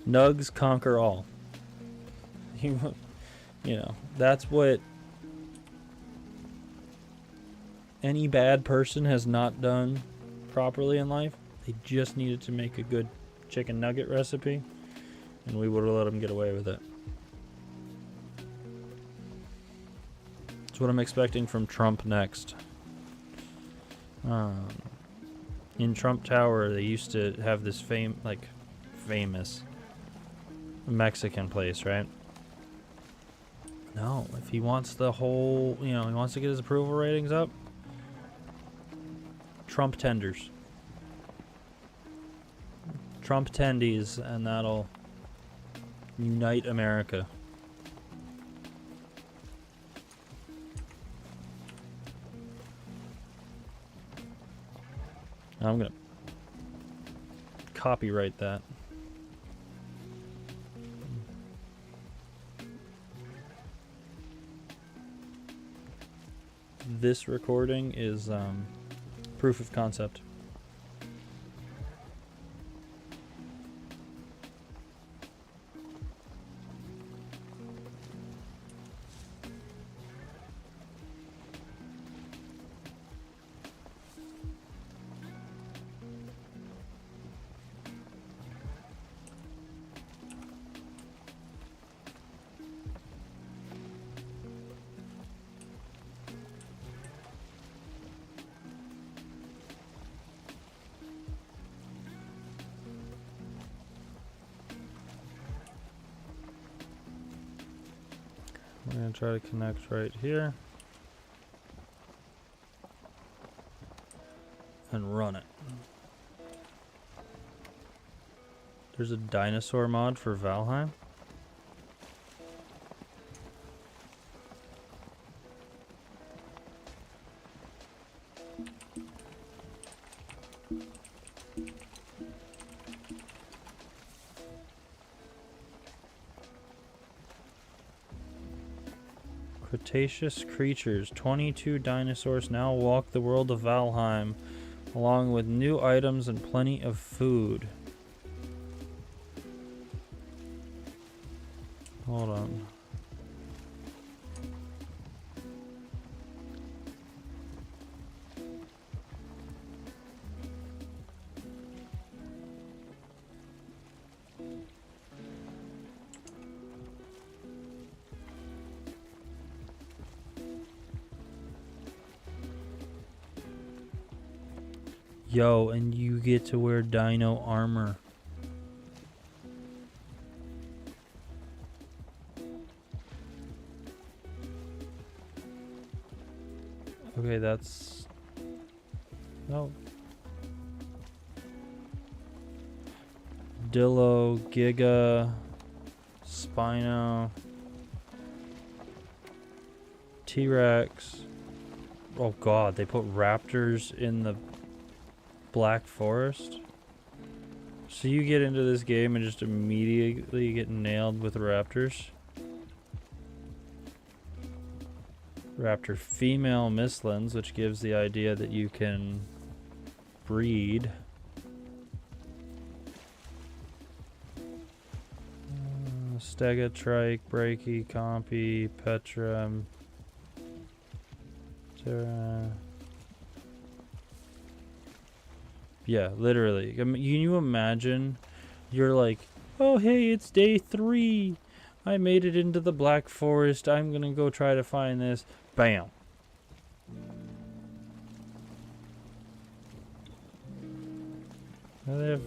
nugs conquer all. You know, that's what any bad person has not done properly in life. They just needed to make a good chicken nugget recipe, and we would have let them get away with it. That's what I'm expecting from Trump next. In Trump Tower, they used to have this famous Mexican place, right? No, if he wants the whole, he wants to get his approval ratings up, Trump tenders. Trump tendies, and that'll unite America. I'm gonna copyright that. This recording is proof of concept. We're going to try to connect right here. And run it. There's a dinosaur mod for Valheim. Cretaceous creatures. 22 dinosaurs now walk the world of Valheim, along with new items and plenty of food. Hold on. Yo, and you get to wear dino armor. Okay, that's... Oh. Dillo, Giga, Spino, T-Rex. Oh god, they put raptors in the Black Forest. So you get into this game and just immediately get nailed with raptors. Raptor female mislands, which gives the idea that you can breed. Stega, Trike, Brachy, Compy, Petra, Terra. Yeah, literally. Can you imagine? You're like, oh hey, it's day 3. I made it into the Black Forest. I'm gonna go try to find this. Bam. They have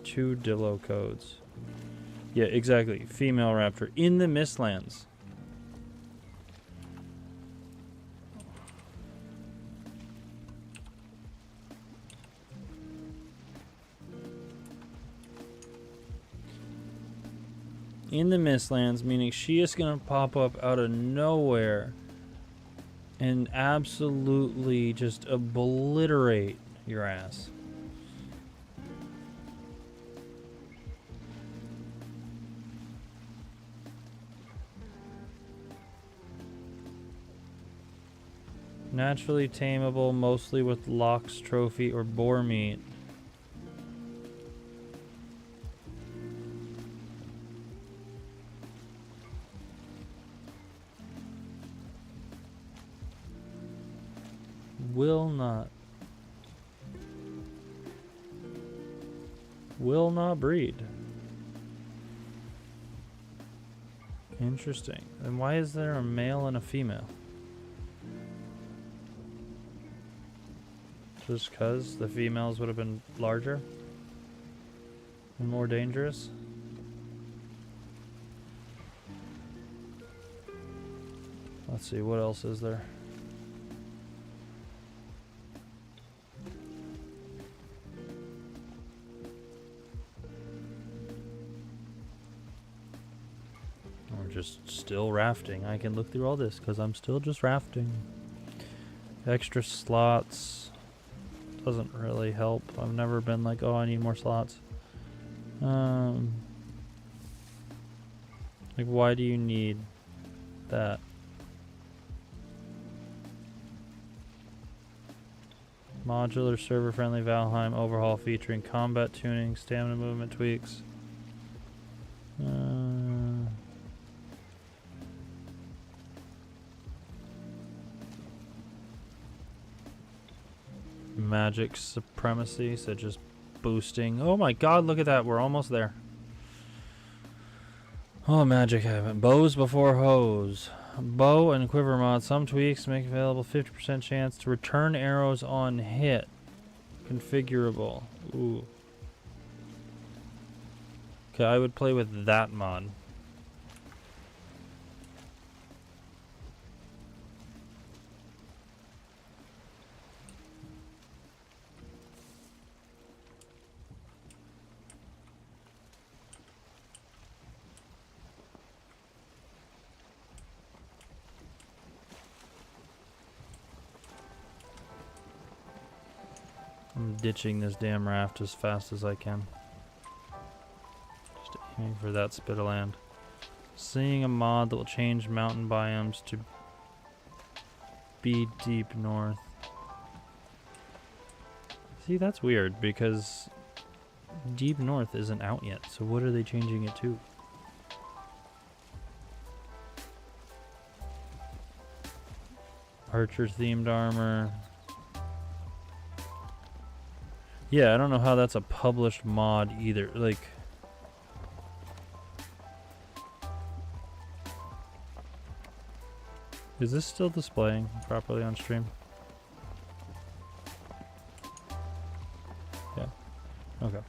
2 Dillo codes. Yeah, exactly. Female raptor in the Mistlands. In the Mistlands, meaning she is going to pop up out of nowhere and absolutely just obliterate your ass. Naturally tameable, mostly with lox, trophy, or boar meat. Will not breed. Interesting. And why is there a male and a female? Just because the females would have been larger and more dangerous? Let's see, what else is there? We're just still rafting. I can look through all this because I'm still just rafting. Extra slots doesn't really help. I've never been like, oh, I need more slots. Like, why do you need that? Modular server-friendly Valheim overhaul featuring combat tuning, stamina movement tweaks. Magic supremacy, so just boosting. Oh my god, look at that. We're almost there. Oh, magic heaven. Bows before hose. Bow and quiver mod. Some tweaks make available 50% chance to return arrows on hit. Configurable. Ooh. Okay, I would play with that mod. I'm ditching this damn raft as fast as I can. Just aiming for that spit of land. Seeing a mod that will change mountain biomes to be deep north. See, that's weird because deep north isn't out yet. So what are they changing it to? Archer themed armor. Yeah, I don't know how that's a published mod either. Like, is this still displaying properly on stream? Yeah. Okay.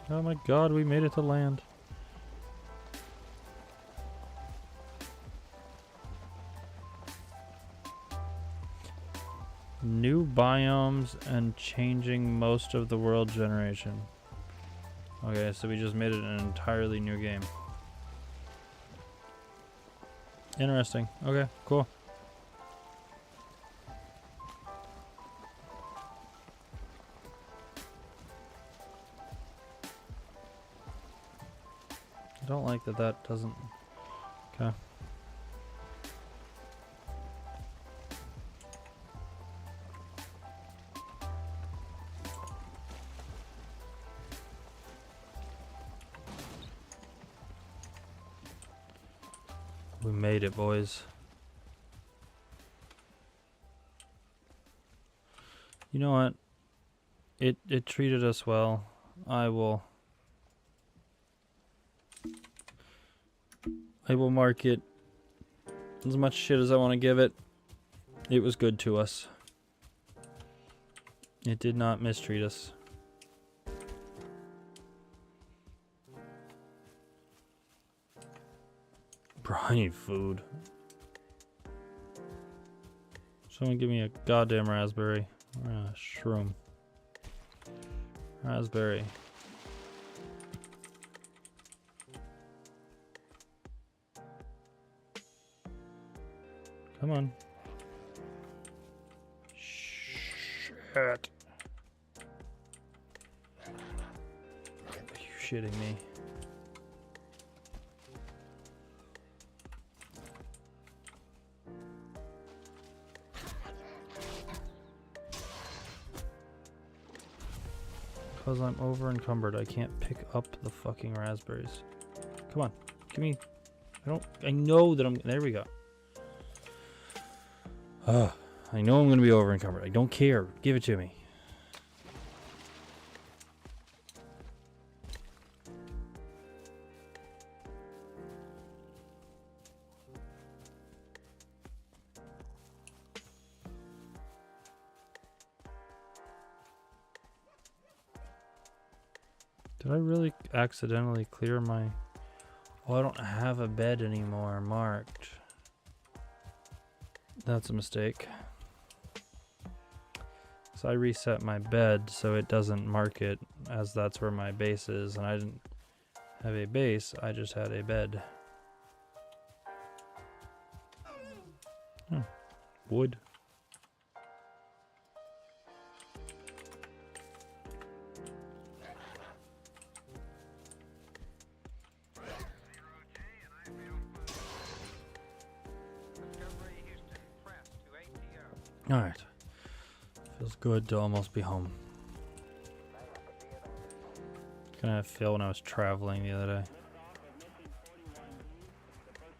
Oh my god, we made it to land. New biomes and changing most of the world generation. Okay, so we just made it an entirely new game. Interesting. Okay, cool. I don't like that that doesn't... Okay. We made it, boys. You know what? It treated us well. I will mark it as much shit as I want to give it. It was good to us. It did not mistreat us. Briny food. Someone give me a goddamn raspberry. Or a shroom. Raspberry. Come on. Shit. Are you shitting me? Because I'm over encumbered, I can't pick up the fucking raspberries. Come on, give me. I know that I'm. There we go. I know I'm gonna be over encumbered. I don't care. Give it to me. Did I really accidentally clear my... Oh, I don't have a bed anymore marked. That's a mistake. So I reset my bed so it doesn't mark it as that's where my base is. And I didn't have a base, I just had a bed. Wood. Alright. Feels good to almost be home. Kind of feel when I was traveling the other day.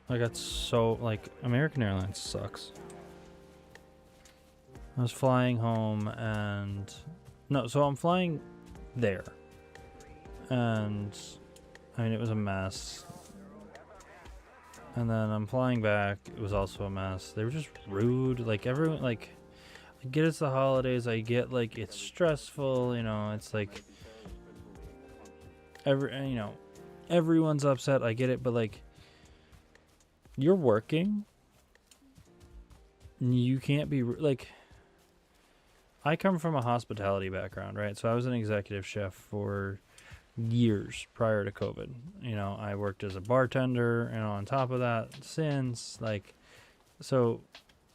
I got so, like, American Airlines sucks. I was flying home and... No, so I'm flying there. And, I mean, it was a mess. And then I'm flying back, it was also a mess. They were just rude, like, everyone, like... I get it's the holidays, I get, like, it's stressful, you know, it's like... everyone's upset, I get it, but, like... You're working. You can't be, like... I come from a hospitality background, right? So I was an executive chef for years prior to COVID. You know, I worked as a bartender, and on top of that, since, like... So...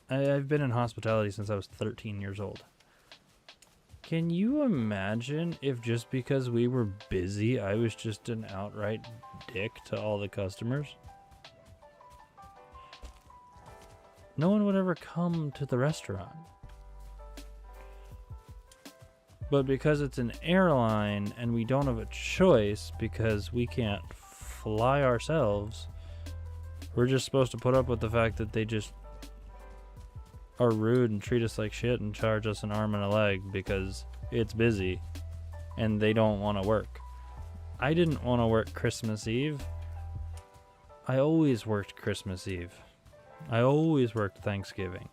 I've been in hospitality since I was 13 years old. Can you imagine if just because we were busy, I was just an outright dick to all the customers? No one would ever come to the restaurant. But because it's an airline and we don't have a choice because we can't fly ourselves, we're just supposed to put up with the fact that they just are rude and treat us like shit and charge us an arm and a leg because it's busy and they don't want to work. I didn't want to work Christmas Eve. I always worked Christmas Eve. I always worked Thanksgiving.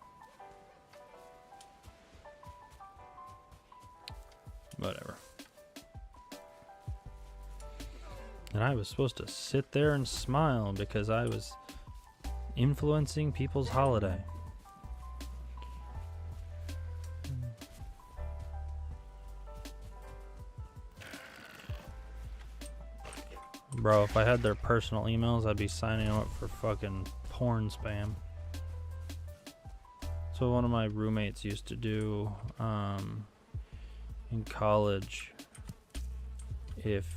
Whatever. And I was supposed to sit there and smile because I was influencing people's holiday. Bro, if I had their personal emails, I'd be signing them up for fucking porn spam. So one of my roommates used to do in college, if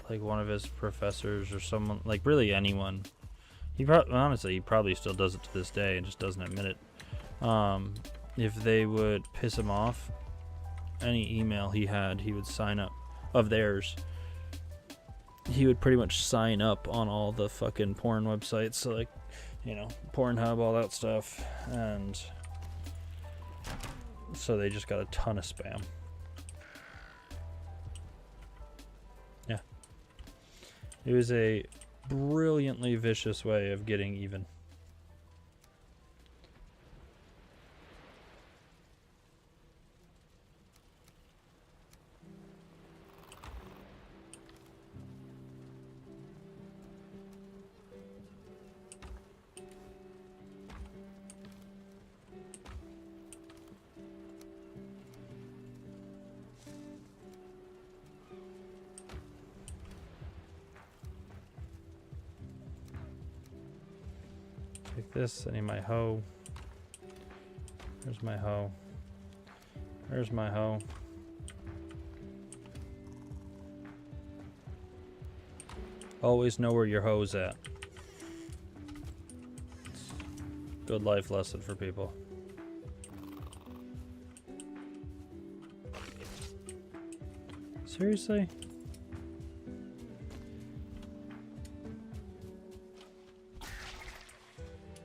like one of his professors or someone, like really anyone, honestly he probably still does it to this day and just doesn't admit it. If they would piss him off, any email he had, he would sign up of theirs. He would pretty much sign up on all the fucking porn websites, so like, you know, Pornhub, all that stuff, and so they just got a ton of spam. Yeah. It was a brilliantly vicious way of getting even. Take this, I need my hoe. There's my hoe. There's my hoe. Always know where your hoe's at. Good life lesson for people. Seriously?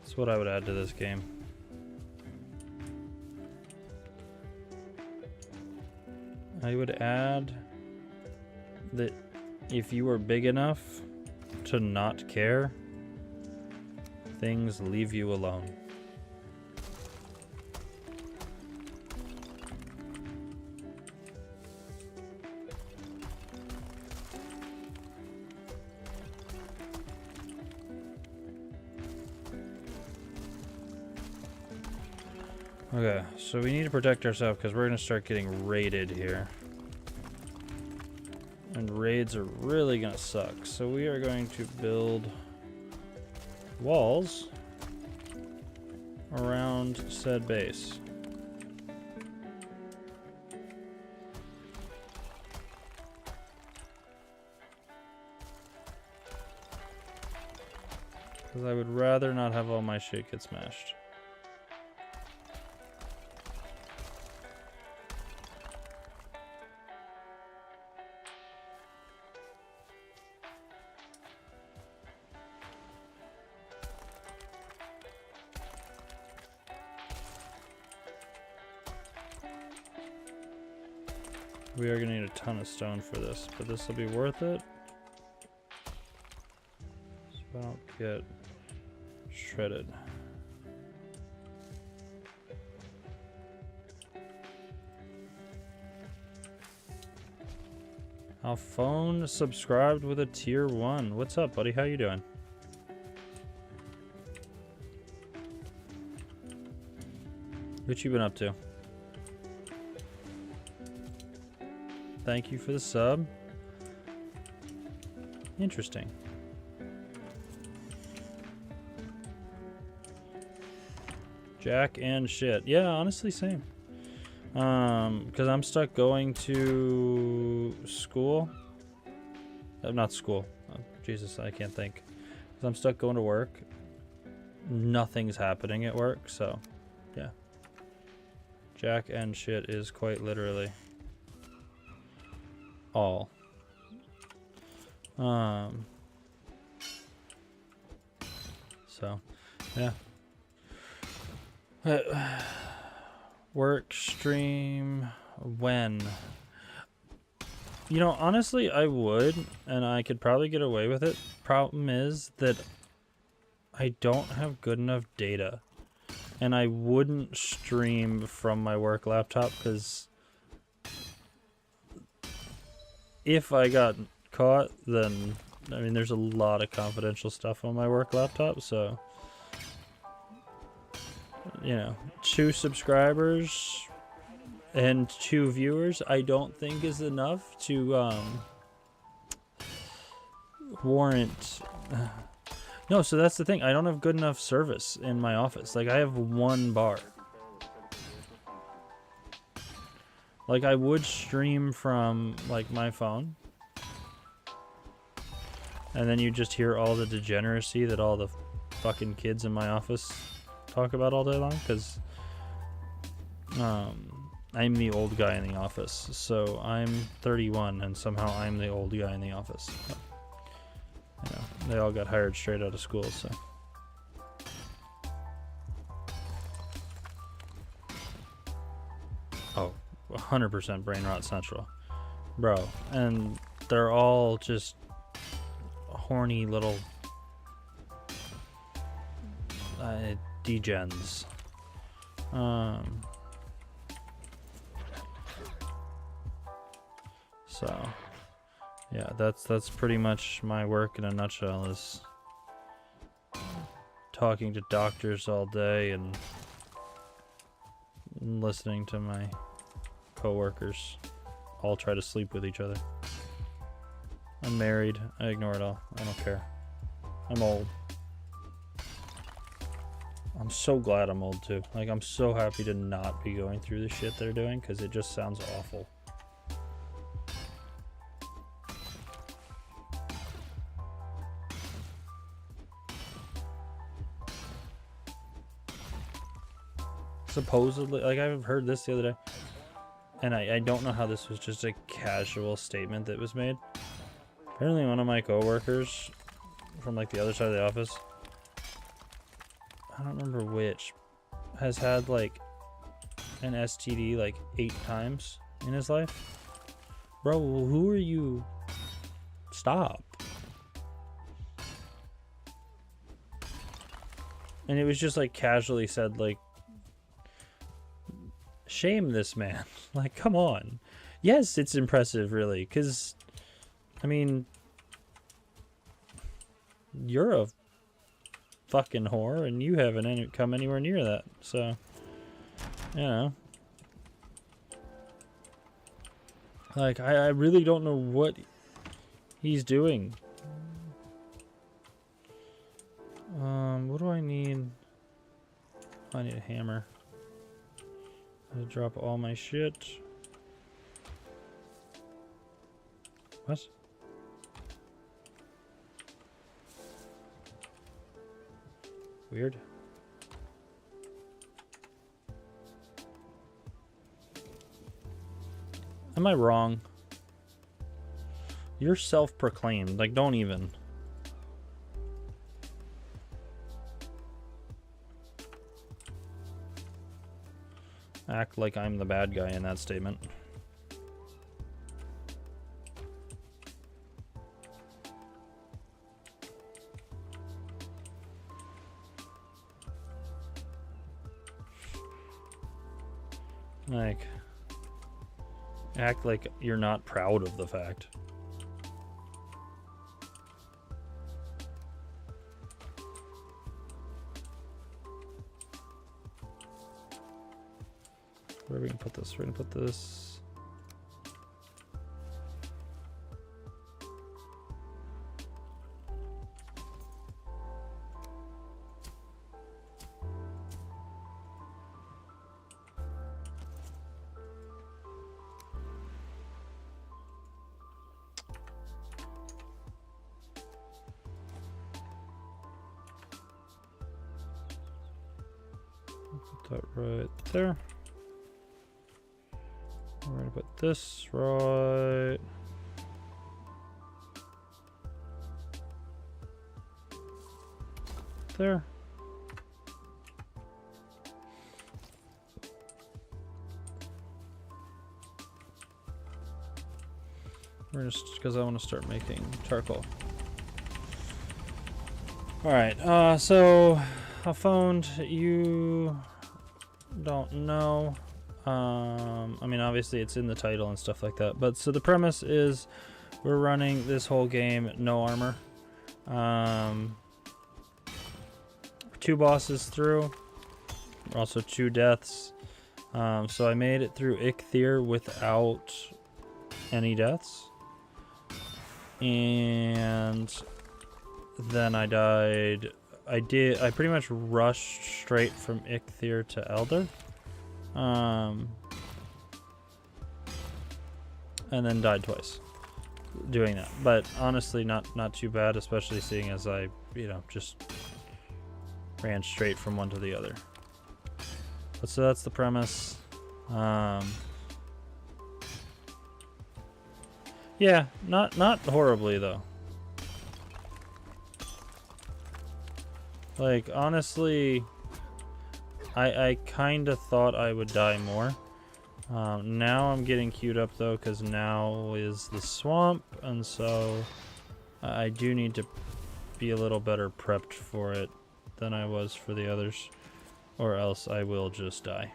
That's what I would add to this game. I would add that if you were big enough to not care, things leave you alone. Okay, so we need to protect ourselves because we're going to start getting raided here. And raids are really going to suck. So we are going to build walls around said base. Because I would rather not have all my shit get smashed. We are going to need a ton of stone for this, but this will be worth it. So I don't get shredded. Alphone subscribed with a tier 1. What's up, buddy? How you doing? What you been up to? Thank you for the sub. Interesting. Jack and shit. Yeah, honestly, same. Because I'm stuck going to school. Not school. Oh, Jesus, I can't think. Because I'm stuck going to work. Nothing's happening at work, so yeah. Jack and shit is quite literally all. So, yeah. Work stream when? You know, honestly, I would, and I could probably get away with it. Problem is that I don't have good enough data, and I wouldn't stream from my work laptop because if I got caught, then I mean, there's a lot of confidential stuff on my work laptop, so you know, 2 subscribers and 2 viewers I don't think is enough to warrant no, so that's the thing, I don't have good enough service in my office. Like, I have 1 bar. Like, I would stream from like my phone, and then you just hear all the degeneracy that all the fucking kids in my office talk about all day long, because I'm the old guy in the office. So I'm 31 and somehow I'm the old guy in the office. But, you know, they all got hired straight out of school, so oh, 100% brain rot central, bro. And they're all just horny little degens. So yeah, that's pretty much my work in a nutshell, is talking to doctors all day and listening to my coworkers all try to sleep with each other. I'm married. I ignore it all. I don't care. I'm old. I'm so glad I'm old too. Like, I'm so happy to not be going through the shit they're doing, because it just sounds awful. Supposedly, like, I've heard this the other day. and I don't know how this was just a casual statement that was made. Apparently one of my coworkers from like the other side of the office, I don't remember which, has had like an STD like 8 times in his life. Bro, who are you? Stop. And it was just like casually said, like, shame this man. Like, come on. Yes, it's impressive, really, because, I mean, you're a fucking whore, and you haven't come anywhere near that, so, you know. Like, I really don't know what he's doing. What do I need? I need a hammer. I drop all my shit. What? Weird. Am I wrong? You're self-proclaimed. Like, don't even. Act like I'm the bad guy in that statement. Like, act like you're not proud of the fact. Where are we gonna put this? We're gonna put this. Put that right there. We're gonna put this right there. We're just because I want to start making charcoal. All right. So I found you don't know. I mean, obviously it's in the title and stuff like that, but so the premise is we're running this whole game no armor. 2 bosses through, also 2 deaths. So I made it through Ikthyr without any deaths, and then I died. I pretty much rushed straight from Ikthyr to Elder. And then died twice doing that, but honestly not too bad, especially seeing as I, you know, just ran straight from one to the other. But so that's the premise. Yeah, not horribly though. Like, honestly, I kind of thought I would die more. Now I'm getting queued up though, because now is the swamp, and so I do need to be a little better prepped for it than I was for the others, or else I will just die.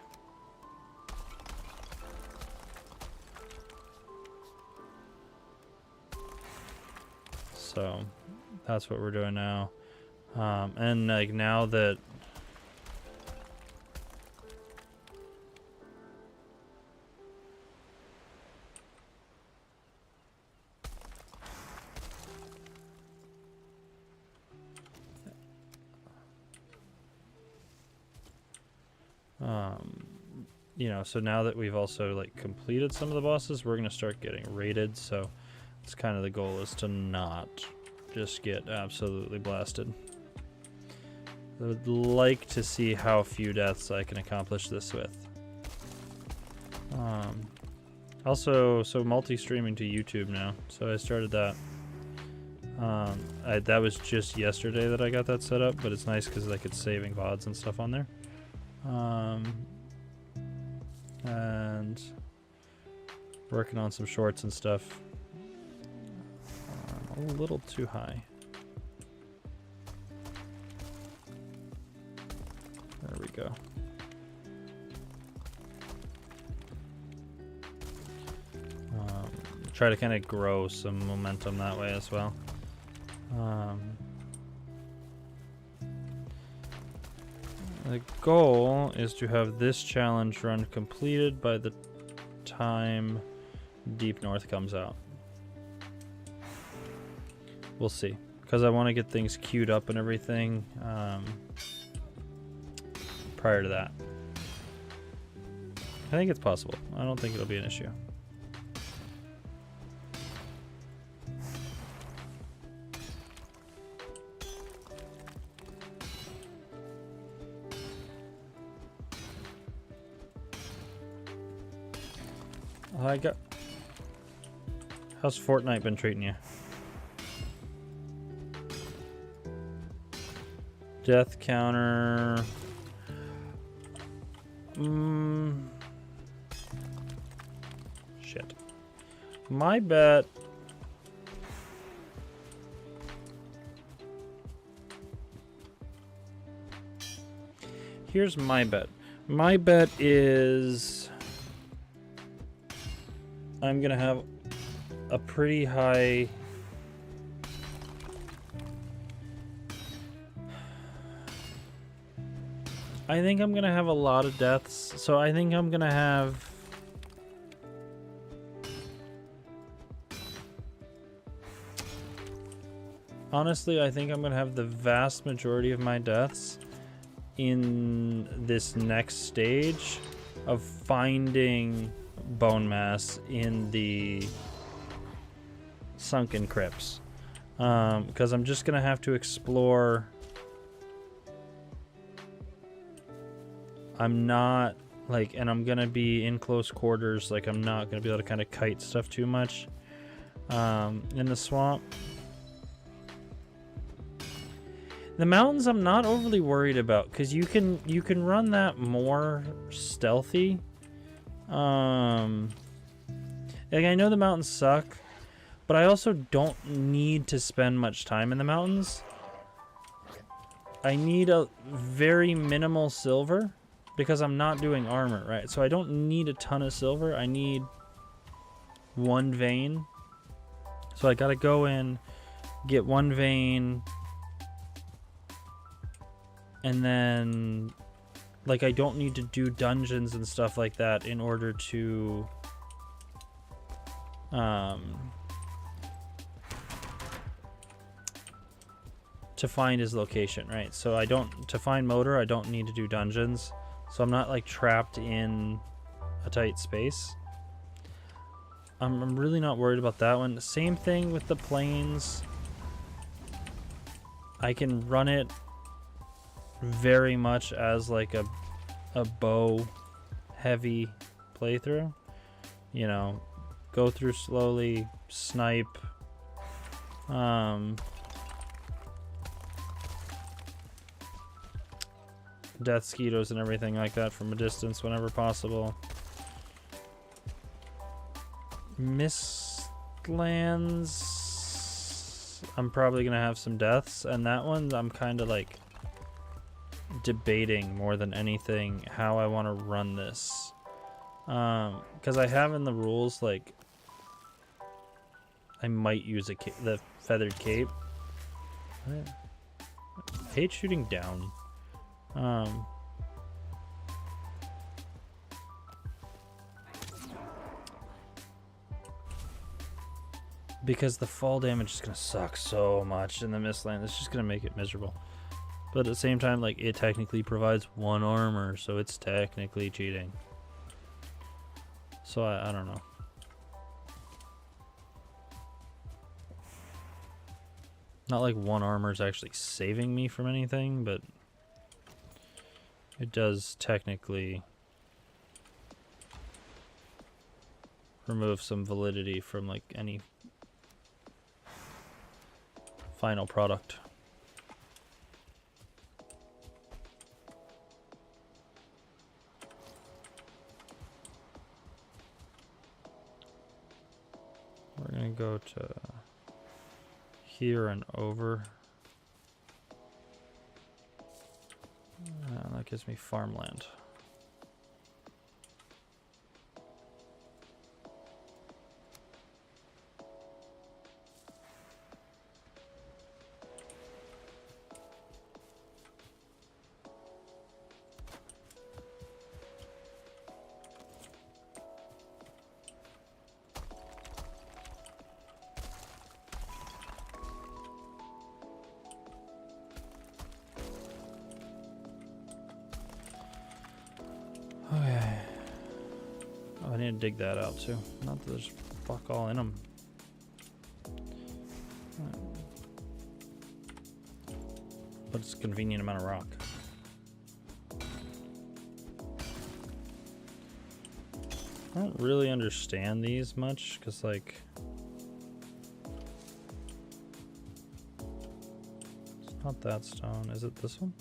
So that's what we're doing now. And like now that you know, so now that we've also like completed some of the bosses, we're gonna start getting raided. So it's kind of the goal is to not just get absolutely blasted. I would like to see how few deaths I can accomplish this with. Also, so multi-streaming to YouTube now. So I started that. That was just yesterday that I got that set up, but it's nice because I could saving VODs and stuff on there. And working on some shorts and stuff. A little too high. There we go. Try to kind of grow some momentum that way as well. The goal is to have this challenge run completed by the time Deep North comes out. We'll see, because I want to get things queued up and everything prior to that. I think it's possible. I don't think it'll be an issue. How's Fortnite been treating you? Death counter. Shit. My bet. Here's my bet. My bet is I'm gonna have a pretty high I think I'm gonna have a lot of deaths, so I think I'm gonna have honestly, I think I'm gonna have the vast majority of my deaths in this next stage of finding bone mass in the sunken crypts, because I'm just gonna have to explore. I'm not like, and I'm gonna be in close quarters, like I'm not gonna be able to kind of kite stuff too much in the swamp. The mountains I'm not overly worried about, because you can run that more stealthy. Like, I know the mountains suck, but I also don't need to spend much time in the mountains. I need a very minimal silver because I'm not doing armor, right? So I don't need a ton of silver. I need one vein. So I gotta go in, get one vein, and then like I don't need to do dungeons and stuff like that in order to find his location, right? So to find Motor, I don't need to do dungeons. So I'm not like trapped in a tight space. I'm really not worried about that one. Same thing with the plains. I can run it very much as like a bow heavy playthrough. You know, go through slowly, snipe. Death skeetos and everything like that from a distance whenever possible. Mistlands, I'm probably gonna have some deaths, and that one I'm kind of like debating more than anything how I want to run this, because I have in the rules like I might use the feathered cape. I hate shooting down. Because the fall damage is gonna suck so much in the Mistland. It's just gonna make it miserable. But at the same time, like, it technically provides one armor, so it's technically cheating. So I don't know. Not like one armor is actually saving me from anything, but it does technically remove some validity from like any final product. We're gonna go to here and over. That gives me farmland. Okay. Oh, I need to dig that out too. Not that there's fuck all in them. But it's a convenient amount of rock. I don't really understand these much, because like it's not that stone. Is it this one?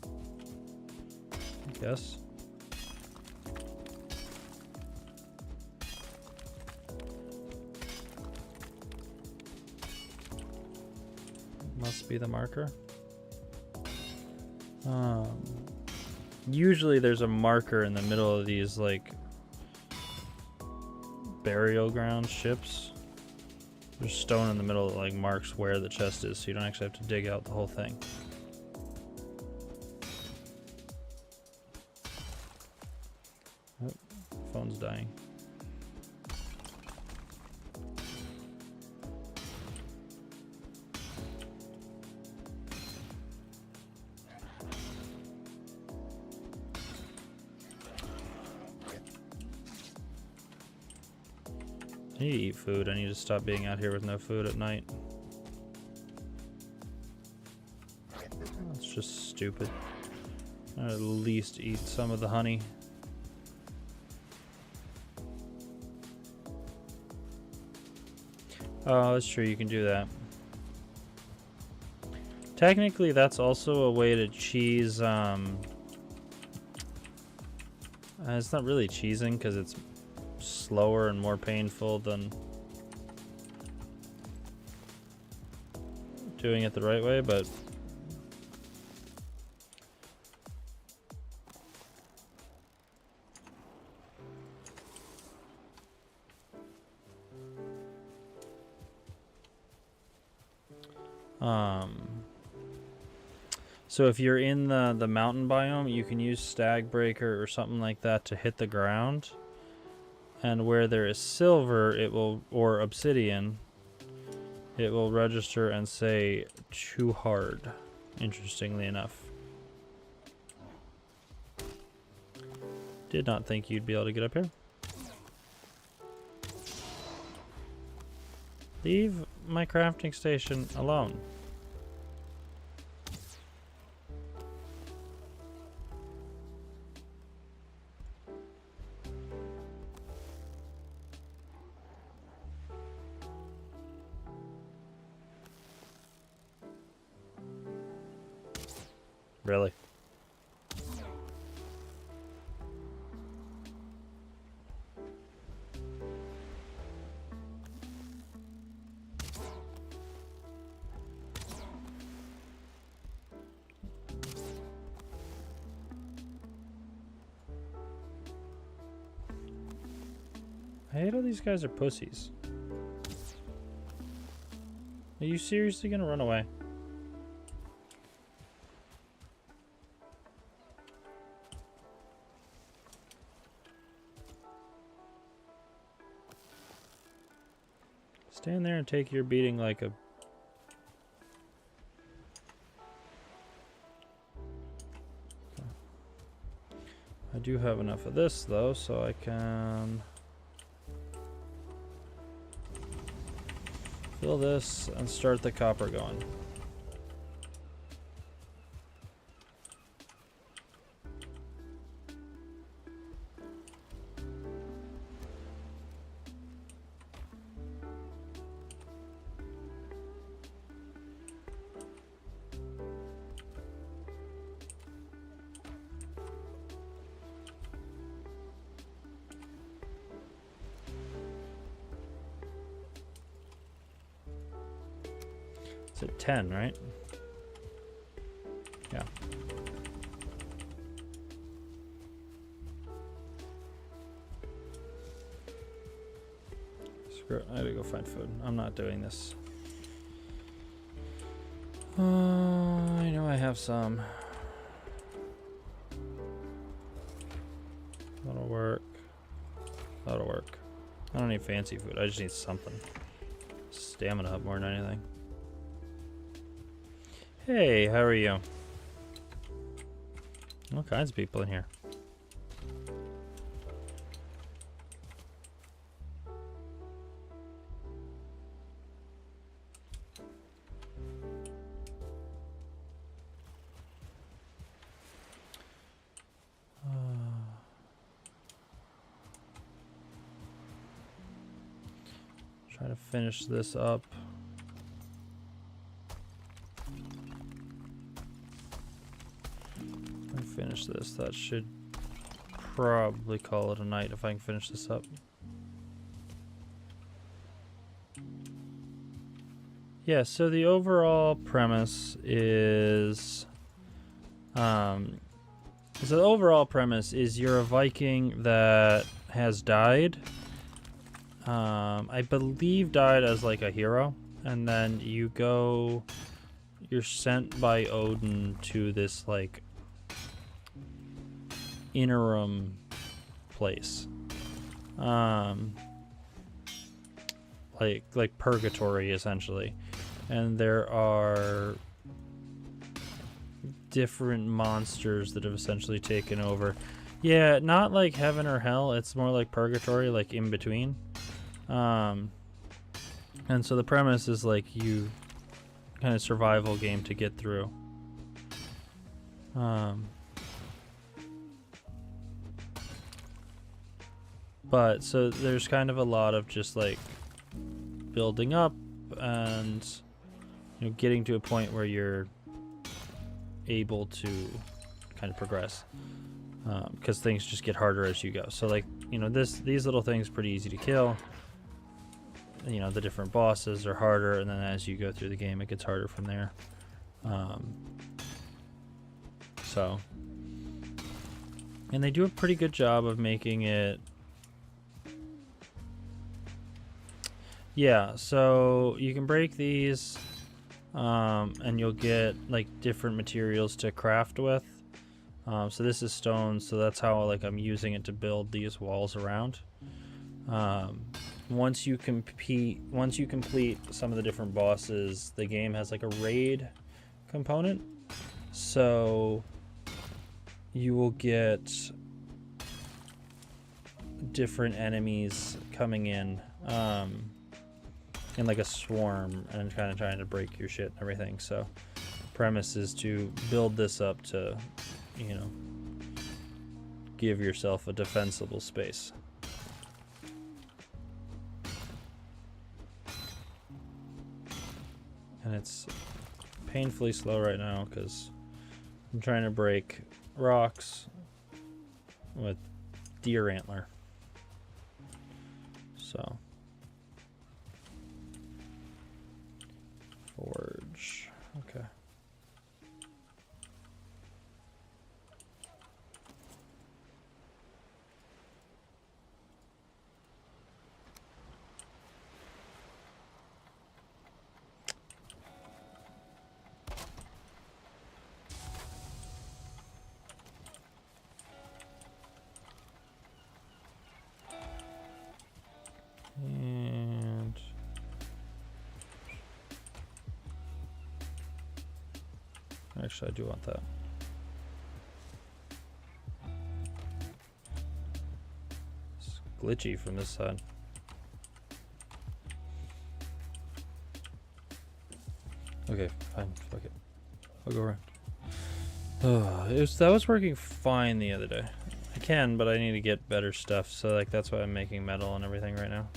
I guess. Must be the marker. Usually there's a marker in the middle of these like burial ground ships. There's stone in the middle that like marks where the chest is, so you don't actually have to dig out the whole thing. Oh, phone's dying. I need to eat food. I need to stop being out here with no food at night. That's just stupid. I'd at least eat some of the honey. Oh, that's true. You can do that. Technically, that's also a way to cheese. It's not really cheesing because it's slower and more painful than doing it the right way, but so if you're in the mountain biome, you can use Stag Breaker or something like that to hit the ground. And where there is silver, it will, or obsidian, it will register and say too hard, interestingly enough. Did not think you'd be able to get up here. Leave my crafting station alone. Really? I hate all these guys are pussies. Are you seriously gonna run away? Stand there and take your beating like a... I do have enough of this though, so I can fill this and start the copper going. It's at 10, right? Yeah. Screw it. I gotta go find food. I'm not doing this. I know I have some. That'll work. That'll work. I don't need fancy food. I just need something. Stamina up more than anything. Hey, how are you? All kinds of people in here. Try to finish this up. If I finish this, that should probably call it a night if I can finish this up. Yeah, so the overall premise is you're a Viking that has died. I believe died as like a hero, and then you're sent by Odin to this like interim place, like purgatory essentially, and there are different monsters that have essentially taken over. Yeah, not like heaven or hell, it's more like purgatory, like in between. And so the premise is like you kind of survival game to get through. But so there's kind of a lot of just like building up and getting to a point where you're able to kind of progress, because things just get harder as you go. So like these little things pretty easy to kill. The different bosses are harder, and then as you go through the game, it gets harder from there. And they do a pretty good job of making it. Yeah, so you can break these, and you'll get like different materials to craft with. So this is stone, so that's how like I'm using it to build these walls around. Once you complete some of the different bosses, the game has like a raid component. So you will get different enemies coming in like a swarm and kind of trying to break your shit and everything. So the premise is to build this up to, give yourself a defensible space. And it's painfully slow right now because I'm trying to break rocks with deer antler. So forge. Okay. And actually, I do want that. It's glitchy from this side. Okay, fine. Fuck it. I'll go around. That was working fine the other day. I can, but I need to get better stuff. So like that's why I'm making metal and everything right now.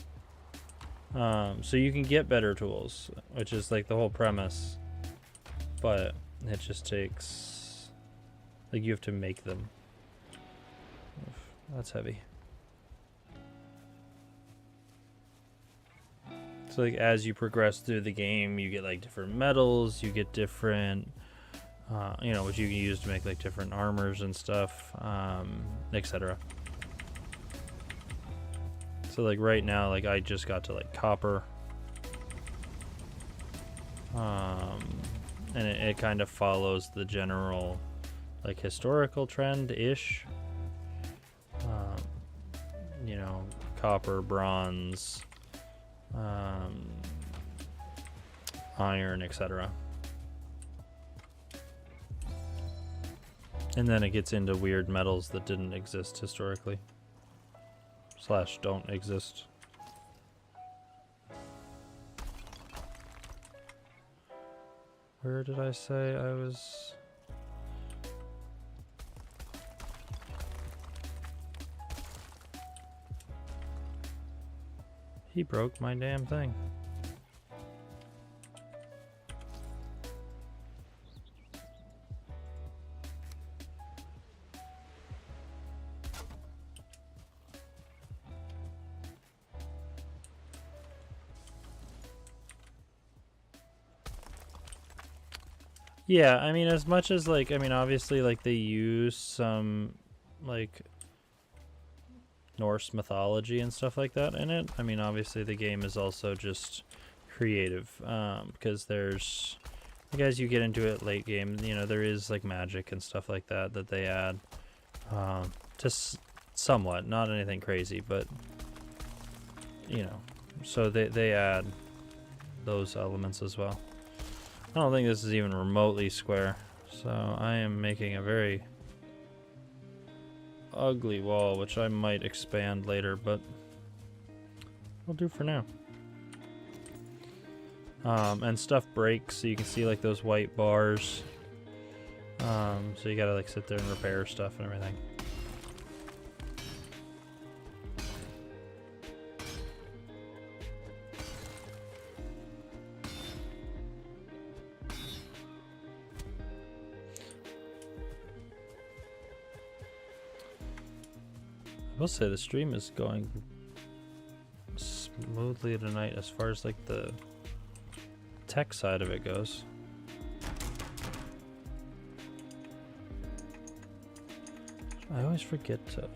So you can get better tools, which is like the whole premise, but it just takes, like, you have to make them. Oof, that's heavy. So So like as you progress through the game, you get like different metals, you get different, you know, which you can use to make like different armors and stuff, etc. So like right now, like I just got to like copper, and it kind of follows the general like historical trend-ish. You know, copper, bronze, iron, etc. And then it gets into weird metals that didn't exist historically. / don't exist. Where did I say I was? He broke my damn thing. Yeah, I mean, as much as like, I mean, obviously like they use some like Norse mythology and stuff like that in it. I mean, obviously the game is also just creative, because there's, like, as you get into it late game, you know, there is like magic and stuff like that that they add, just somewhat, not anything crazy, but you know, so they add those elements as well. I don't think this is even remotely square, so I am making a very ugly wall, which I might expand later, but I'll do for now. And stuff breaks, so you can see like those white bars. So you gotta like sit there and repair stuff and everything. I will say the stream is going smoothly tonight as far as like the tech side of it goes. I always forget to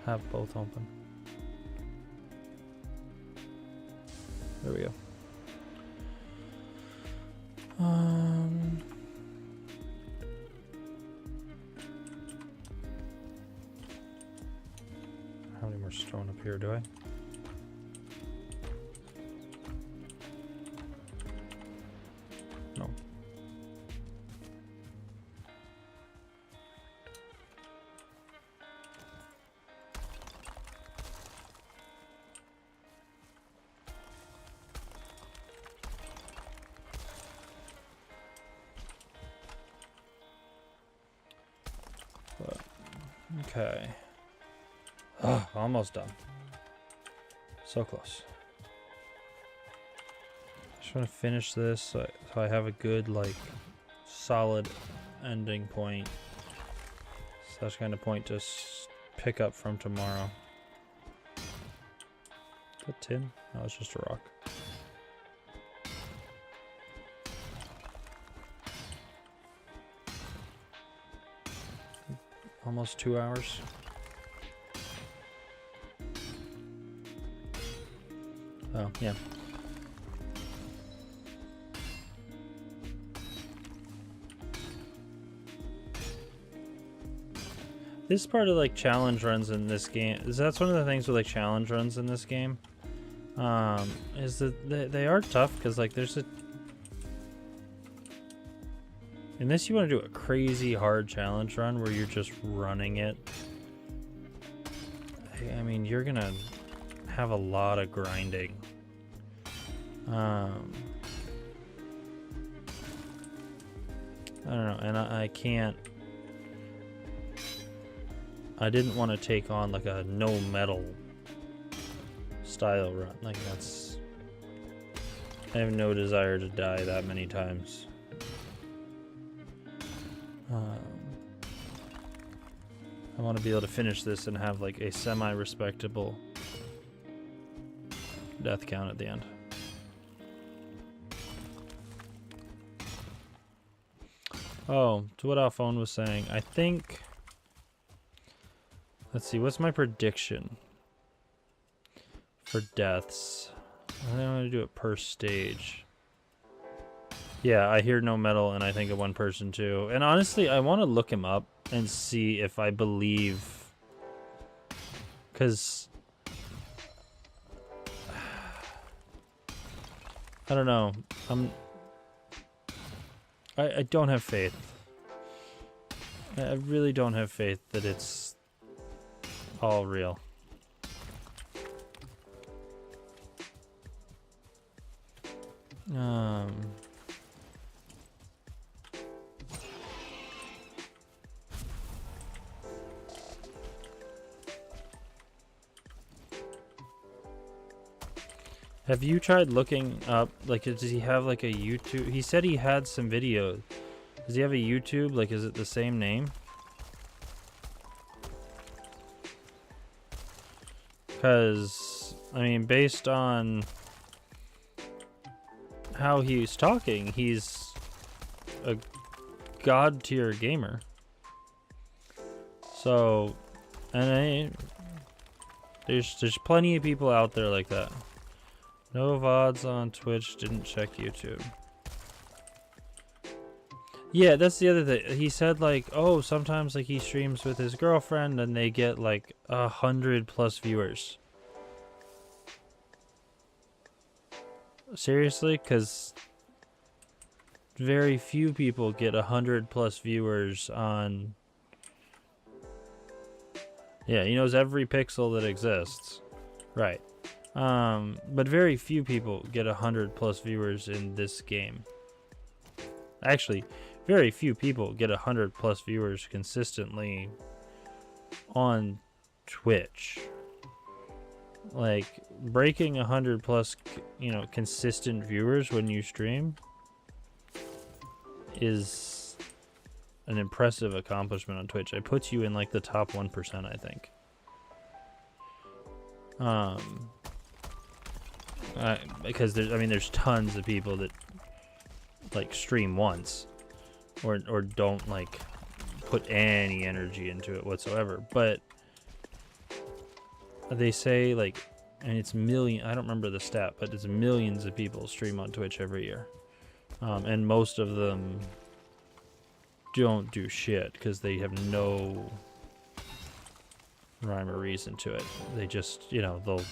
have both open. There we go. How many more stone up here do I? No. But, okay. Oh, almost done. So close. Just want to finish this so I have a good, like, solid ending point. Such kind of point to pick up from tomorrow. Is that tin? No, it's just a rock. Almost 2 hours. Oh, yeah. This is part of like challenge runs in this game. That's one of the things with like challenge runs in this game. Is that they are tough because like there's a. Unless you want to do a crazy hard challenge run where you're just running it. I mean, you're gonna have a lot of grinding. I don't know, and I can't. I didn't want to take on like a no metal style run. Like that's. I have no desire to die that many times. I want to be able to finish this and have like a semi-respectable death count at the end. Oh, to what our phone was saying, I think... Let's see, what's my prediction for deaths? I don't want to do it per stage. Yeah, I hear no metal, and I think of one person too. And honestly, I want to look him up and see if I believe... Because... I don't know. I don't have faith. I really don't have faith that it's all real. Have you tried looking up, like, does he have like a YouTube? He said he had some videos. Does he have a YouTube? Like, is it the same name? Because, I mean, based on how he's talking, he's a god tier gamer. So, and there's plenty of people out there like that. No VODs on Twitch, didn't check YouTube. Yeah, that's the other thing. He said, like, oh, sometimes, like, he streams with his girlfriend and they get, like, 100+ viewers. Seriously? Because very few people get 100+ viewers on... Yeah, he knows every pixel that exists. Right. But very few people get 100+ viewers in this game. Actually, very few people get 100+ viewers consistently on Twitch. Like, breaking 100+, you know, consistent viewers when you stream is an impressive accomplishment on Twitch. It puts you in, like, the top 1%, I think. Because there's tons of people that like stream once or don't like put any energy into it whatsoever, but they say, like, and it's I don't remember the stat, but it's millions of people stream on Twitch every year, and most of them don't do shit because they have no rhyme or reason to it. They just, you know, they'll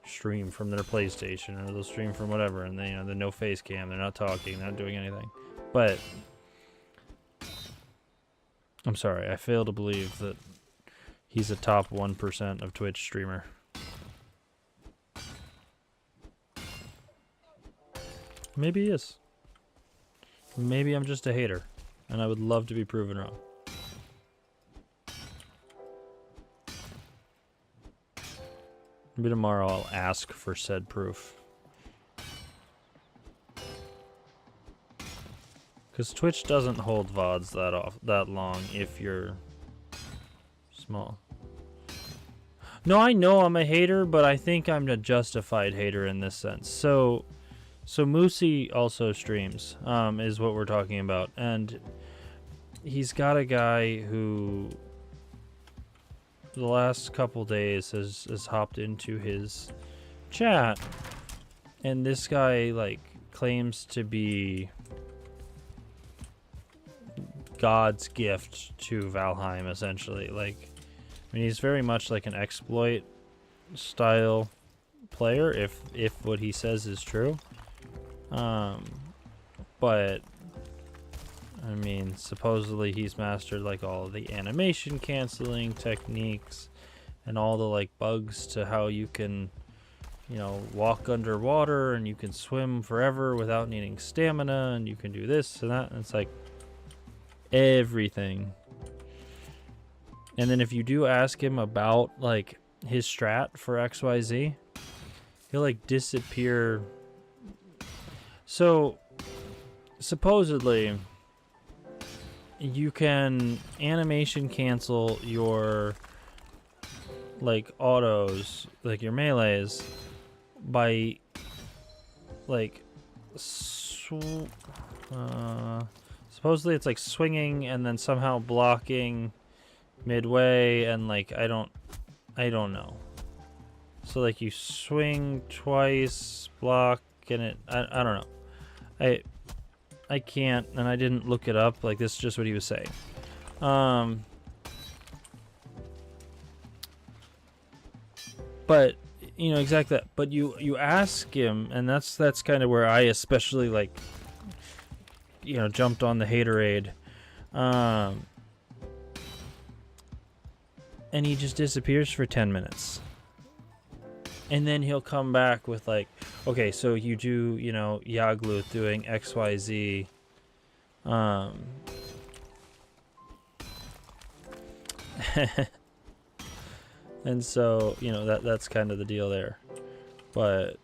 stream from their PlayStation or they'll stream from whatever, and they, you know, they're no face cam, they're not talking, they're not doing anything. But I'm sorry, I fail to believe that he's a top 1% of Twitch streamer. Maybe he is. Maybe I'm just a hater, and I would love to be proven wrong. Maybe tomorrow I'll ask for said proof. Because Twitch doesn't hold VODs that long if you're small. No, I know I'm a hater, but I think I'm a justified hater in this sense. So Moosey also streams, is what we're talking about. And he's got a guy who the last couple days has hopped into his chat, and this guy, like, claims to be God's gift to Valheim, essentially. Like, I mean, he's very much like an exploit style player, if what he says is true. But I mean, supposedly he's mastered, like, all of the animation canceling techniques and all the, like, bugs to how you can, you know, walk underwater and you can swim forever without needing stamina, and you can do this and that, and it's like everything. And then if you do ask him about, like, his strat for XYZ, he'll, like, disappear. So supposedly you can animation cancel your, like, autos, like your melees, by, like, supposedly it's like swinging and then somehow blocking midway, and like I don't know. So like you swing twice, block, and I don't know. I can't, and I didn't look it up. Like, this is just what he was saying. But you know exactly that. But you ask him, and that's kind of where I especially like, you know, jumped on the haterade. And he just disappears for 10 minutes. And then he'll come back with like, okay, so you do, you know, Yagluth doing XYZ. And so, you know, that's kind of the deal there. But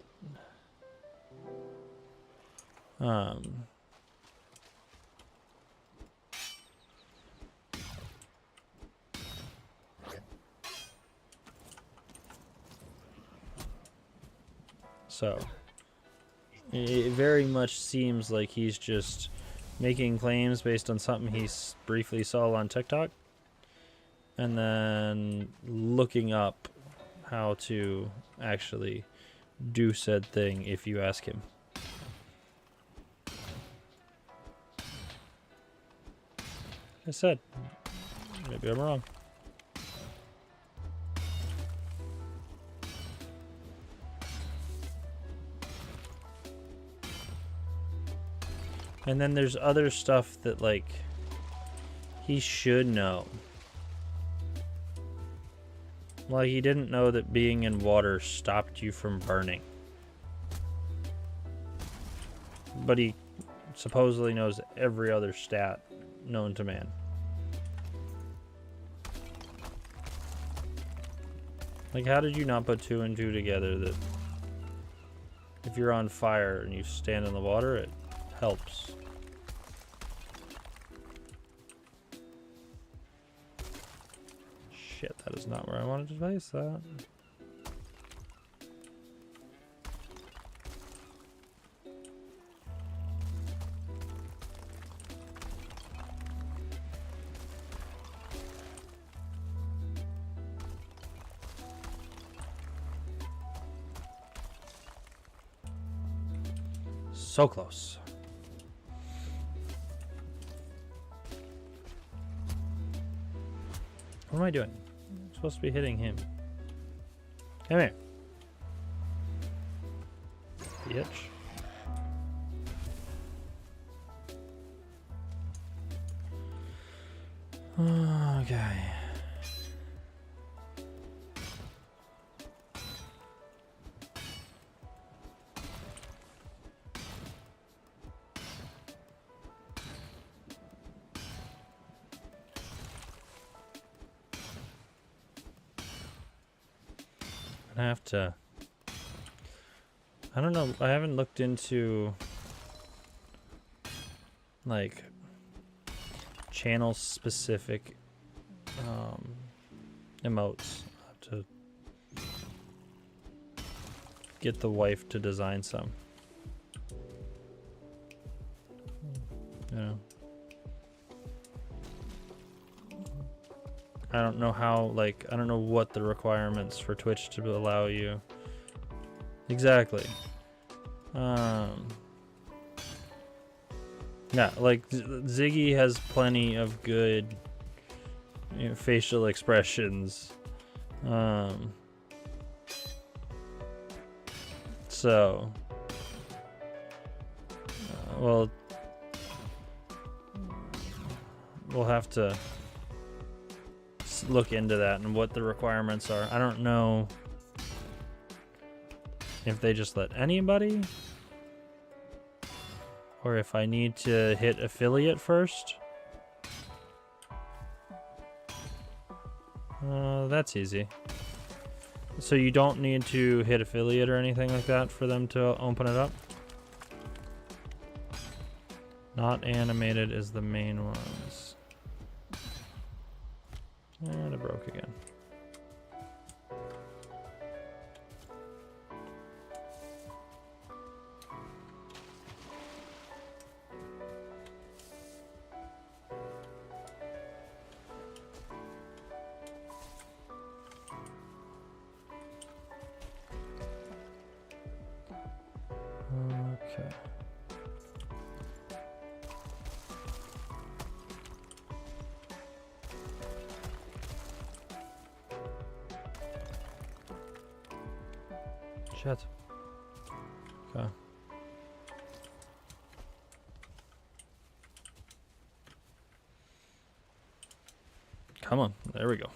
so it very much seems like he's just making claims based on something he briefly saw on TikTok, and then looking up how to actually do said thing if you ask him. I said, maybe I'm wrong. And then there's other stuff that, like, he should know. Like, he didn't know that being in water stopped you from burning. But he supposedly knows every other stat known to man. Like, how did you not put 2 and 2 together that if you're on fire and you stand in the water, it helps? Shit, that is not where I wanted to place that. So close. What am I doing? I'm supposed to be hitting him. Come here. Bitch. Okay. I have to, I don't know, I haven't looked into like channel specific emotes. I have to get the wife to design some. Yeah. I don't know how, like, I don't know what the requirements for Twitch to allow you. Exactly. Yeah, like Ziggy has plenty of good, you know, facial expressions. So, well, we'll have to look into that and what the requirements are. I don't know if they just let anybody or if I need to hit affiliate first. That's easy. So you don't need to hit affiliate or anything like that for them to open it up? Not animated is the main ones. And it broke again. Shit. Okay. Come on. There we go.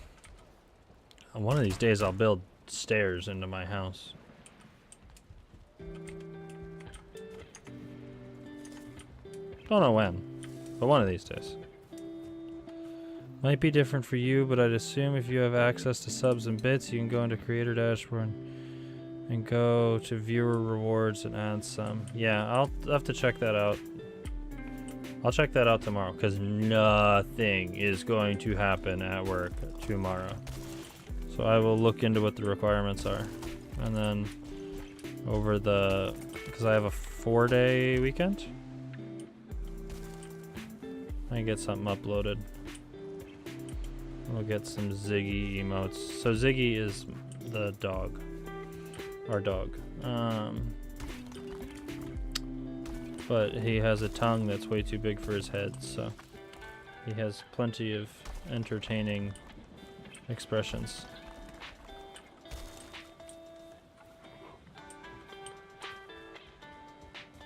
One of these days I'll build stairs into my house. Don't know when, but one of these days. Might be different for you, but I'd assume if you have access to subs and bits, you can go into creator dashboard and go to viewer rewards and add some. Yeah, I'll have to check that out. I'll check that out tomorrow, because nothing is going to happen at work tomorrow. So I will look into what the requirements are. And then over the, because I have a 4-day weekend, I can get something uploaded. We'll get some Ziggy emotes. So Ziggy is the dog. Our dog. But he has a tongue that's way too big for his head, so he has plenty of entertaining expressions.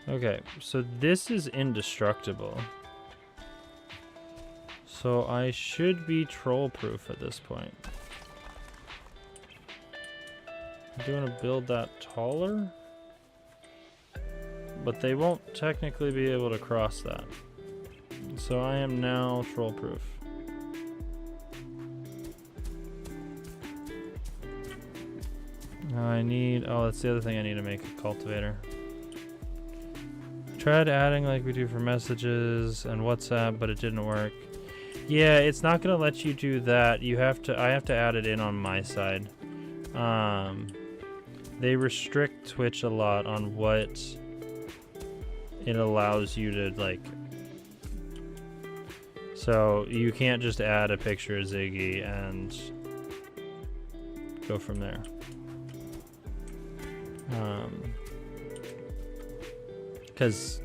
Okay, so this is indestructible. So I should be troll proof at this point. Do you want to build that taller? But they won't technically be able to cross that. So I am now troll proof. Now I need, oh, that's the other thing I need to make a cultivator. I tried adding like we do for messages and WhatsApp, but it didn't work. Yeah, it's not gonna let you do that. You have to, I have to add it in on my side. They restrict Twitch a lot on what it allows you to like. So you can't just add a picture of Ziggy and go from there. Because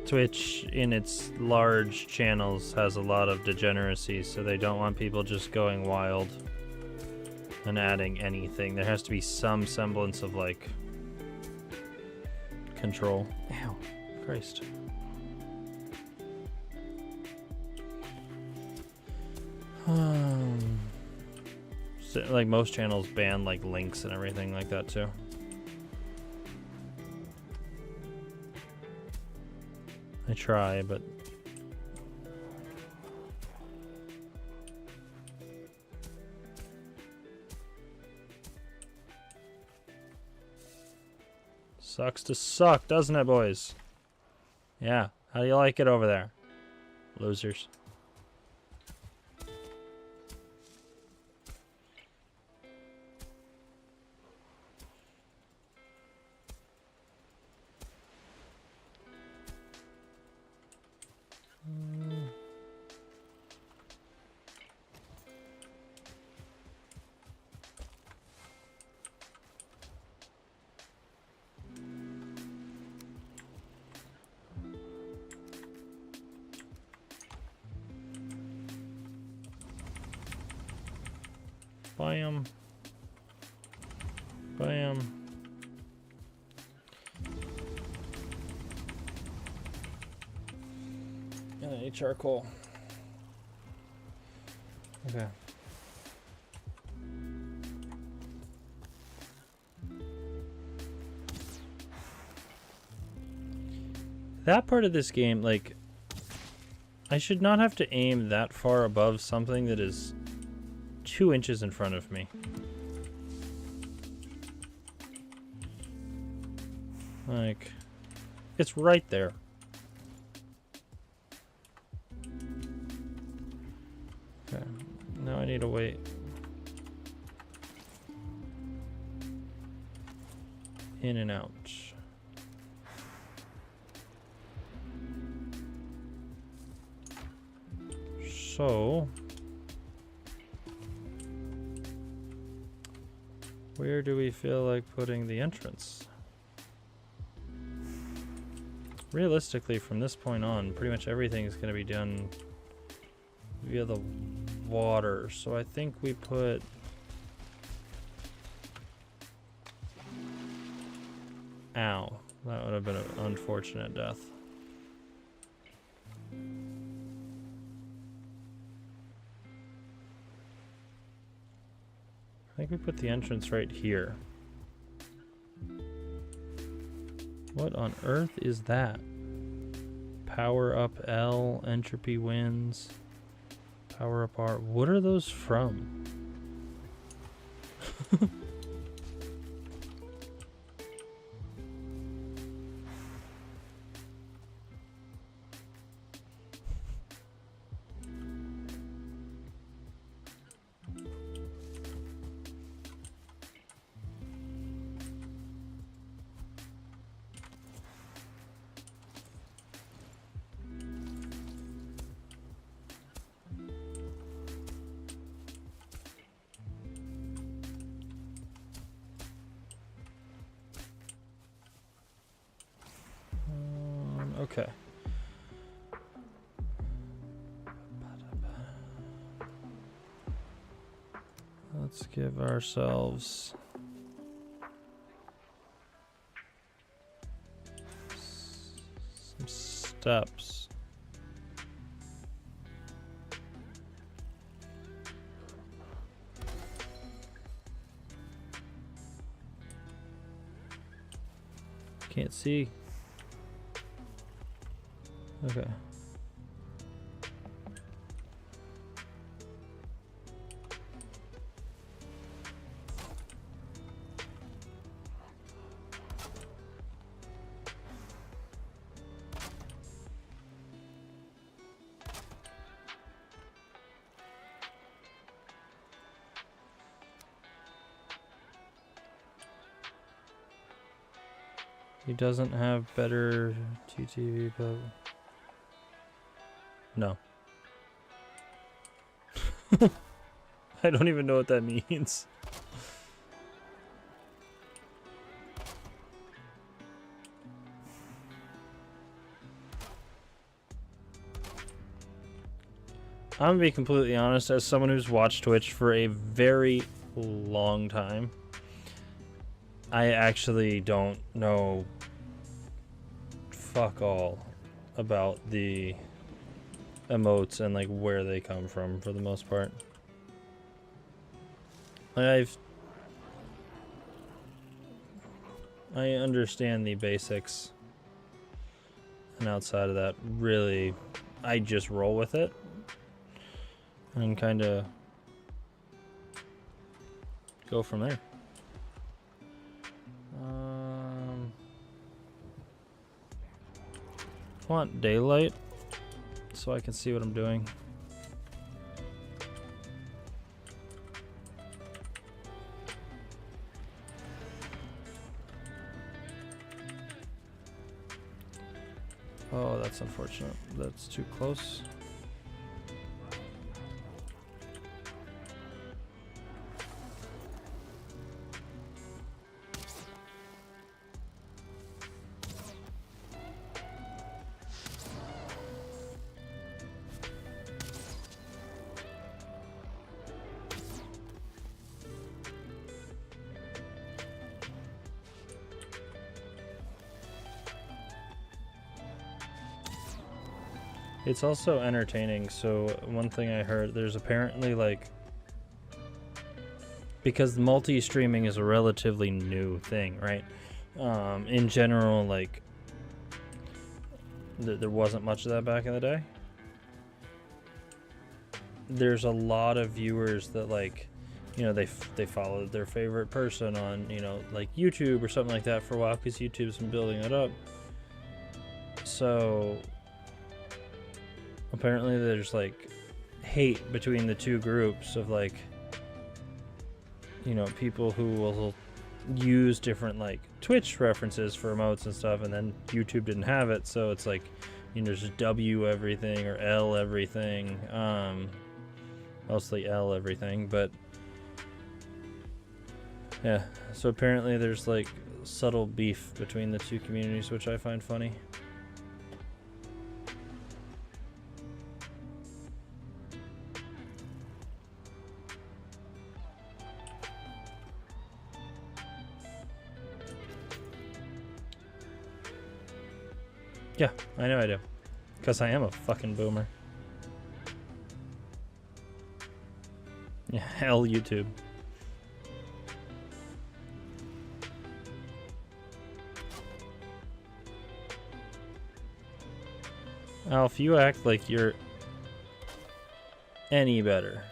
Twitch in its large channels has a lot of degeneracy, so they don't want people just going wild and adding anything. There has to be some semblance of like control. Ow, Christ. So, like most channels ban like links and everything like that too. I try, but sucks to suck, doesn't it, boys? Yeah. How do you like it over there, losers? Bam. Bam. And I need charcoal. Okay. That part of this game, like, I should not have to aim that far above something that is 2 inches in front of me. Like, it's right there. Okay, now I need to wait. In and out. So, where do we feel like putting the entrance? Realistically, from this point on, pretty much everything is going to be done via the water. So I think we put Ow. That would have been an unfortunate death. I think we put the entrance right here. What on earth is that? Power up L, entropy wins. Power up R. What are those from? Okay. Let's give ourselves some steps. Can't see. Okay. He doesn't have better TTV, but no. I don't even know what that means. I'm gonna be completely honest, as someone who's watched Twitch for a very long time, I actually don't know fuck all about the emotes and like where they come from for the most part. I understand the basics, and outside of that, really, I just roll with it and kind of go from there. I want daylight so I can see what I'm doing. Oh, that's unfortunate. That's too close. It's also entertaining. So one thing I heard, there's apparently like, because multi-streaming is a relatively new thing, right? In general, like there wasn't much of that back in the day. There's a lot of viewers that like, you know, they followed their favorite person on, you know, like YouTube or something like that for a while because YouTube's been building it up. So apparently there's like hate between the two groups of like, you know, people who will use different like Twitch references for emotes and stuff, and then YouTube didn't have it, so it's like, you know, just W everything or L everything, mostly L everything, but yeah, so apparently there's like subtle beef between the two communities, which I find funny. Yeah, I know I do. Because I am a fucking boomer. Yeah, hell YouTube. Alf, you act like you're any better.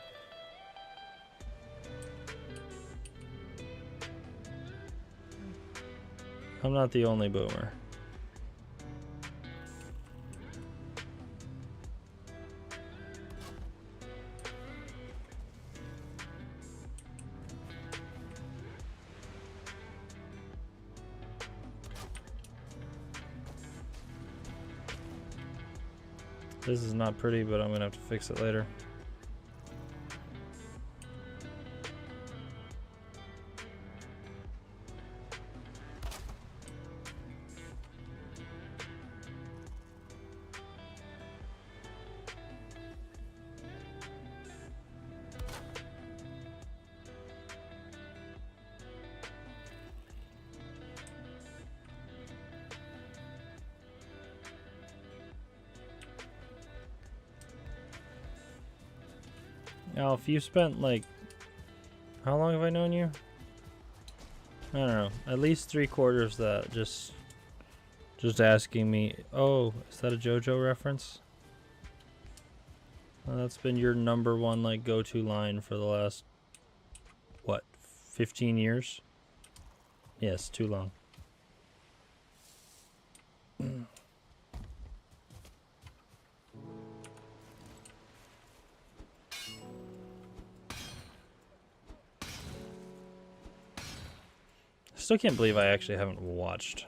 I'm not the only boomer. This is not pretty, but I'm gonna have to fix it later. Alf, you spent like, how long have I known you? I don't know, at least 3/4 of that just asking me, oh, is that a JoJo reference? Well, that's been your #1 like go-to line for the last, what, 15 years? Yes, too long. Still can't believe I actually haven't watched.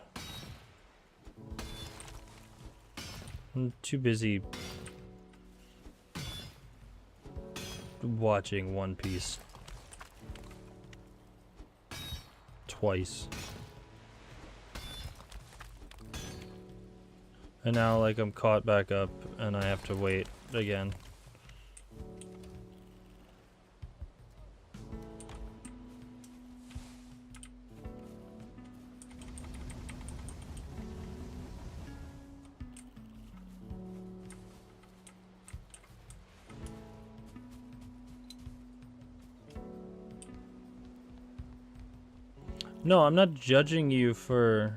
I'm too busy watching One Piece twice. And now like I'm caught back up and I have to wait again. No, I'm not judging you for...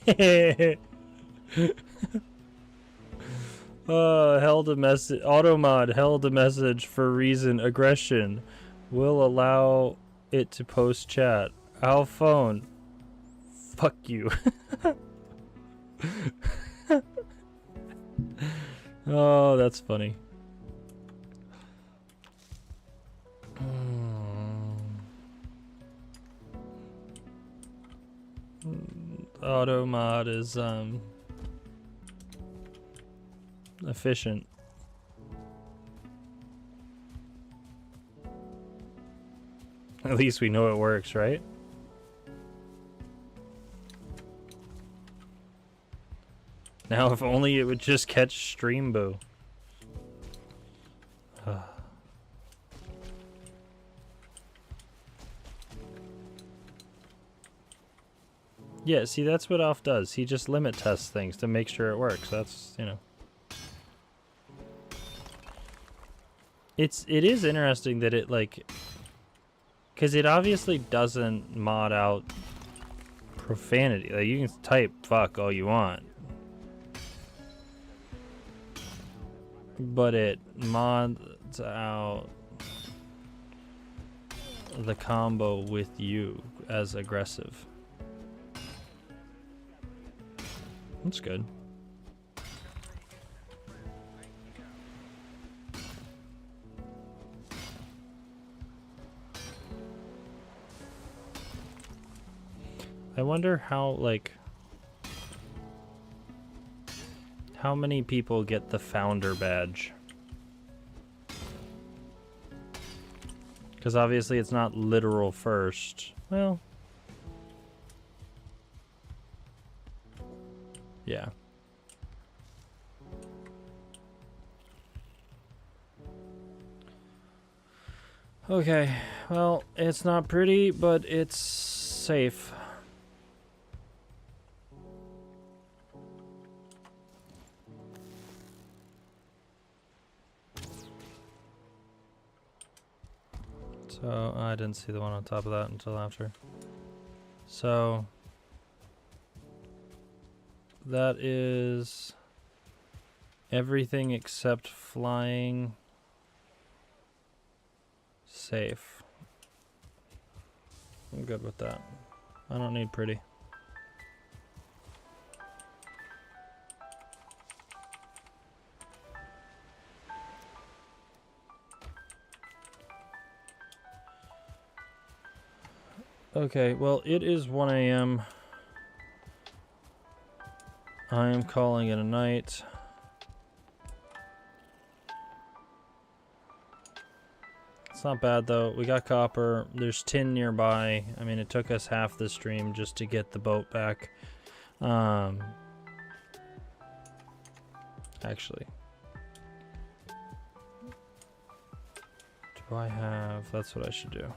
held a message. Automod held a message for reason aggression. Will allow it to post chat. Our phone. Fuck you. Oh, that's funny. Automod is efficient. At least we know it works, right? Now if only it would just catch stream boo. Yeah, see, that's what Alf does. He just limit tests things to make sure it works. That's, you know. It is interesting that it, like... Because it obviously doesn't mod out profanity. Like, you can type fuck all you want. But it mods out the combo with you as aggressive. That's good. I wonder how, like, how many people get the founder badge? Because obviously it's not literal first. Well... Yeah. Okay, well, it's not pretty, but it's safe. So I didn't see the one on top of that until after. So that is everything except flying safe. I'm good with that. I don't need pretty. Okay, well, it is 1 a.m. I am calling it a night. It's not bad, though. We got copper. There's tin nearby. I mean, it took us half the stream just to get the boat back. Actually. Do I have... That's what I should do.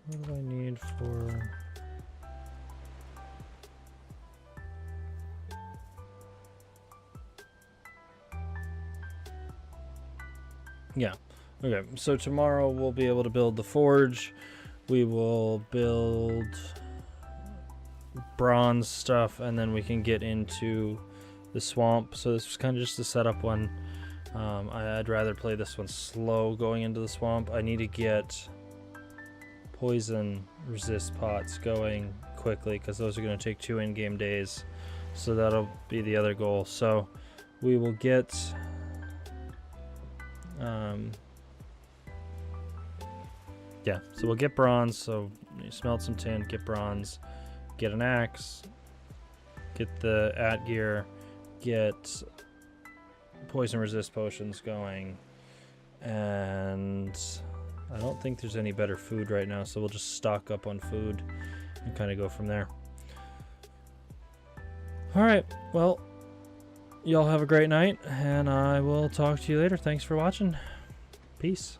What do I need for... Yeah. Okay, so tomorrow we'll be able to build the forge. We will build bronze stuff, and then we can get into the swamp. So this was kind of just a setup one. I'd rather play this one slow going into the swamp. I need to get poison resist pots going quickly because those are going to take 2 in-game days. So that'll be the other goal. So we will get... yeah, so we'll get bronze. So you smelt some tin, get bronze, get an axe, get the gear, get poison resist potions going, and I don't think there's any better food right now, so we'll just stock up on food and kind of go from there. Alright, well, y'all have a great night, and I will talk to you later. Thanks for watching. Peace.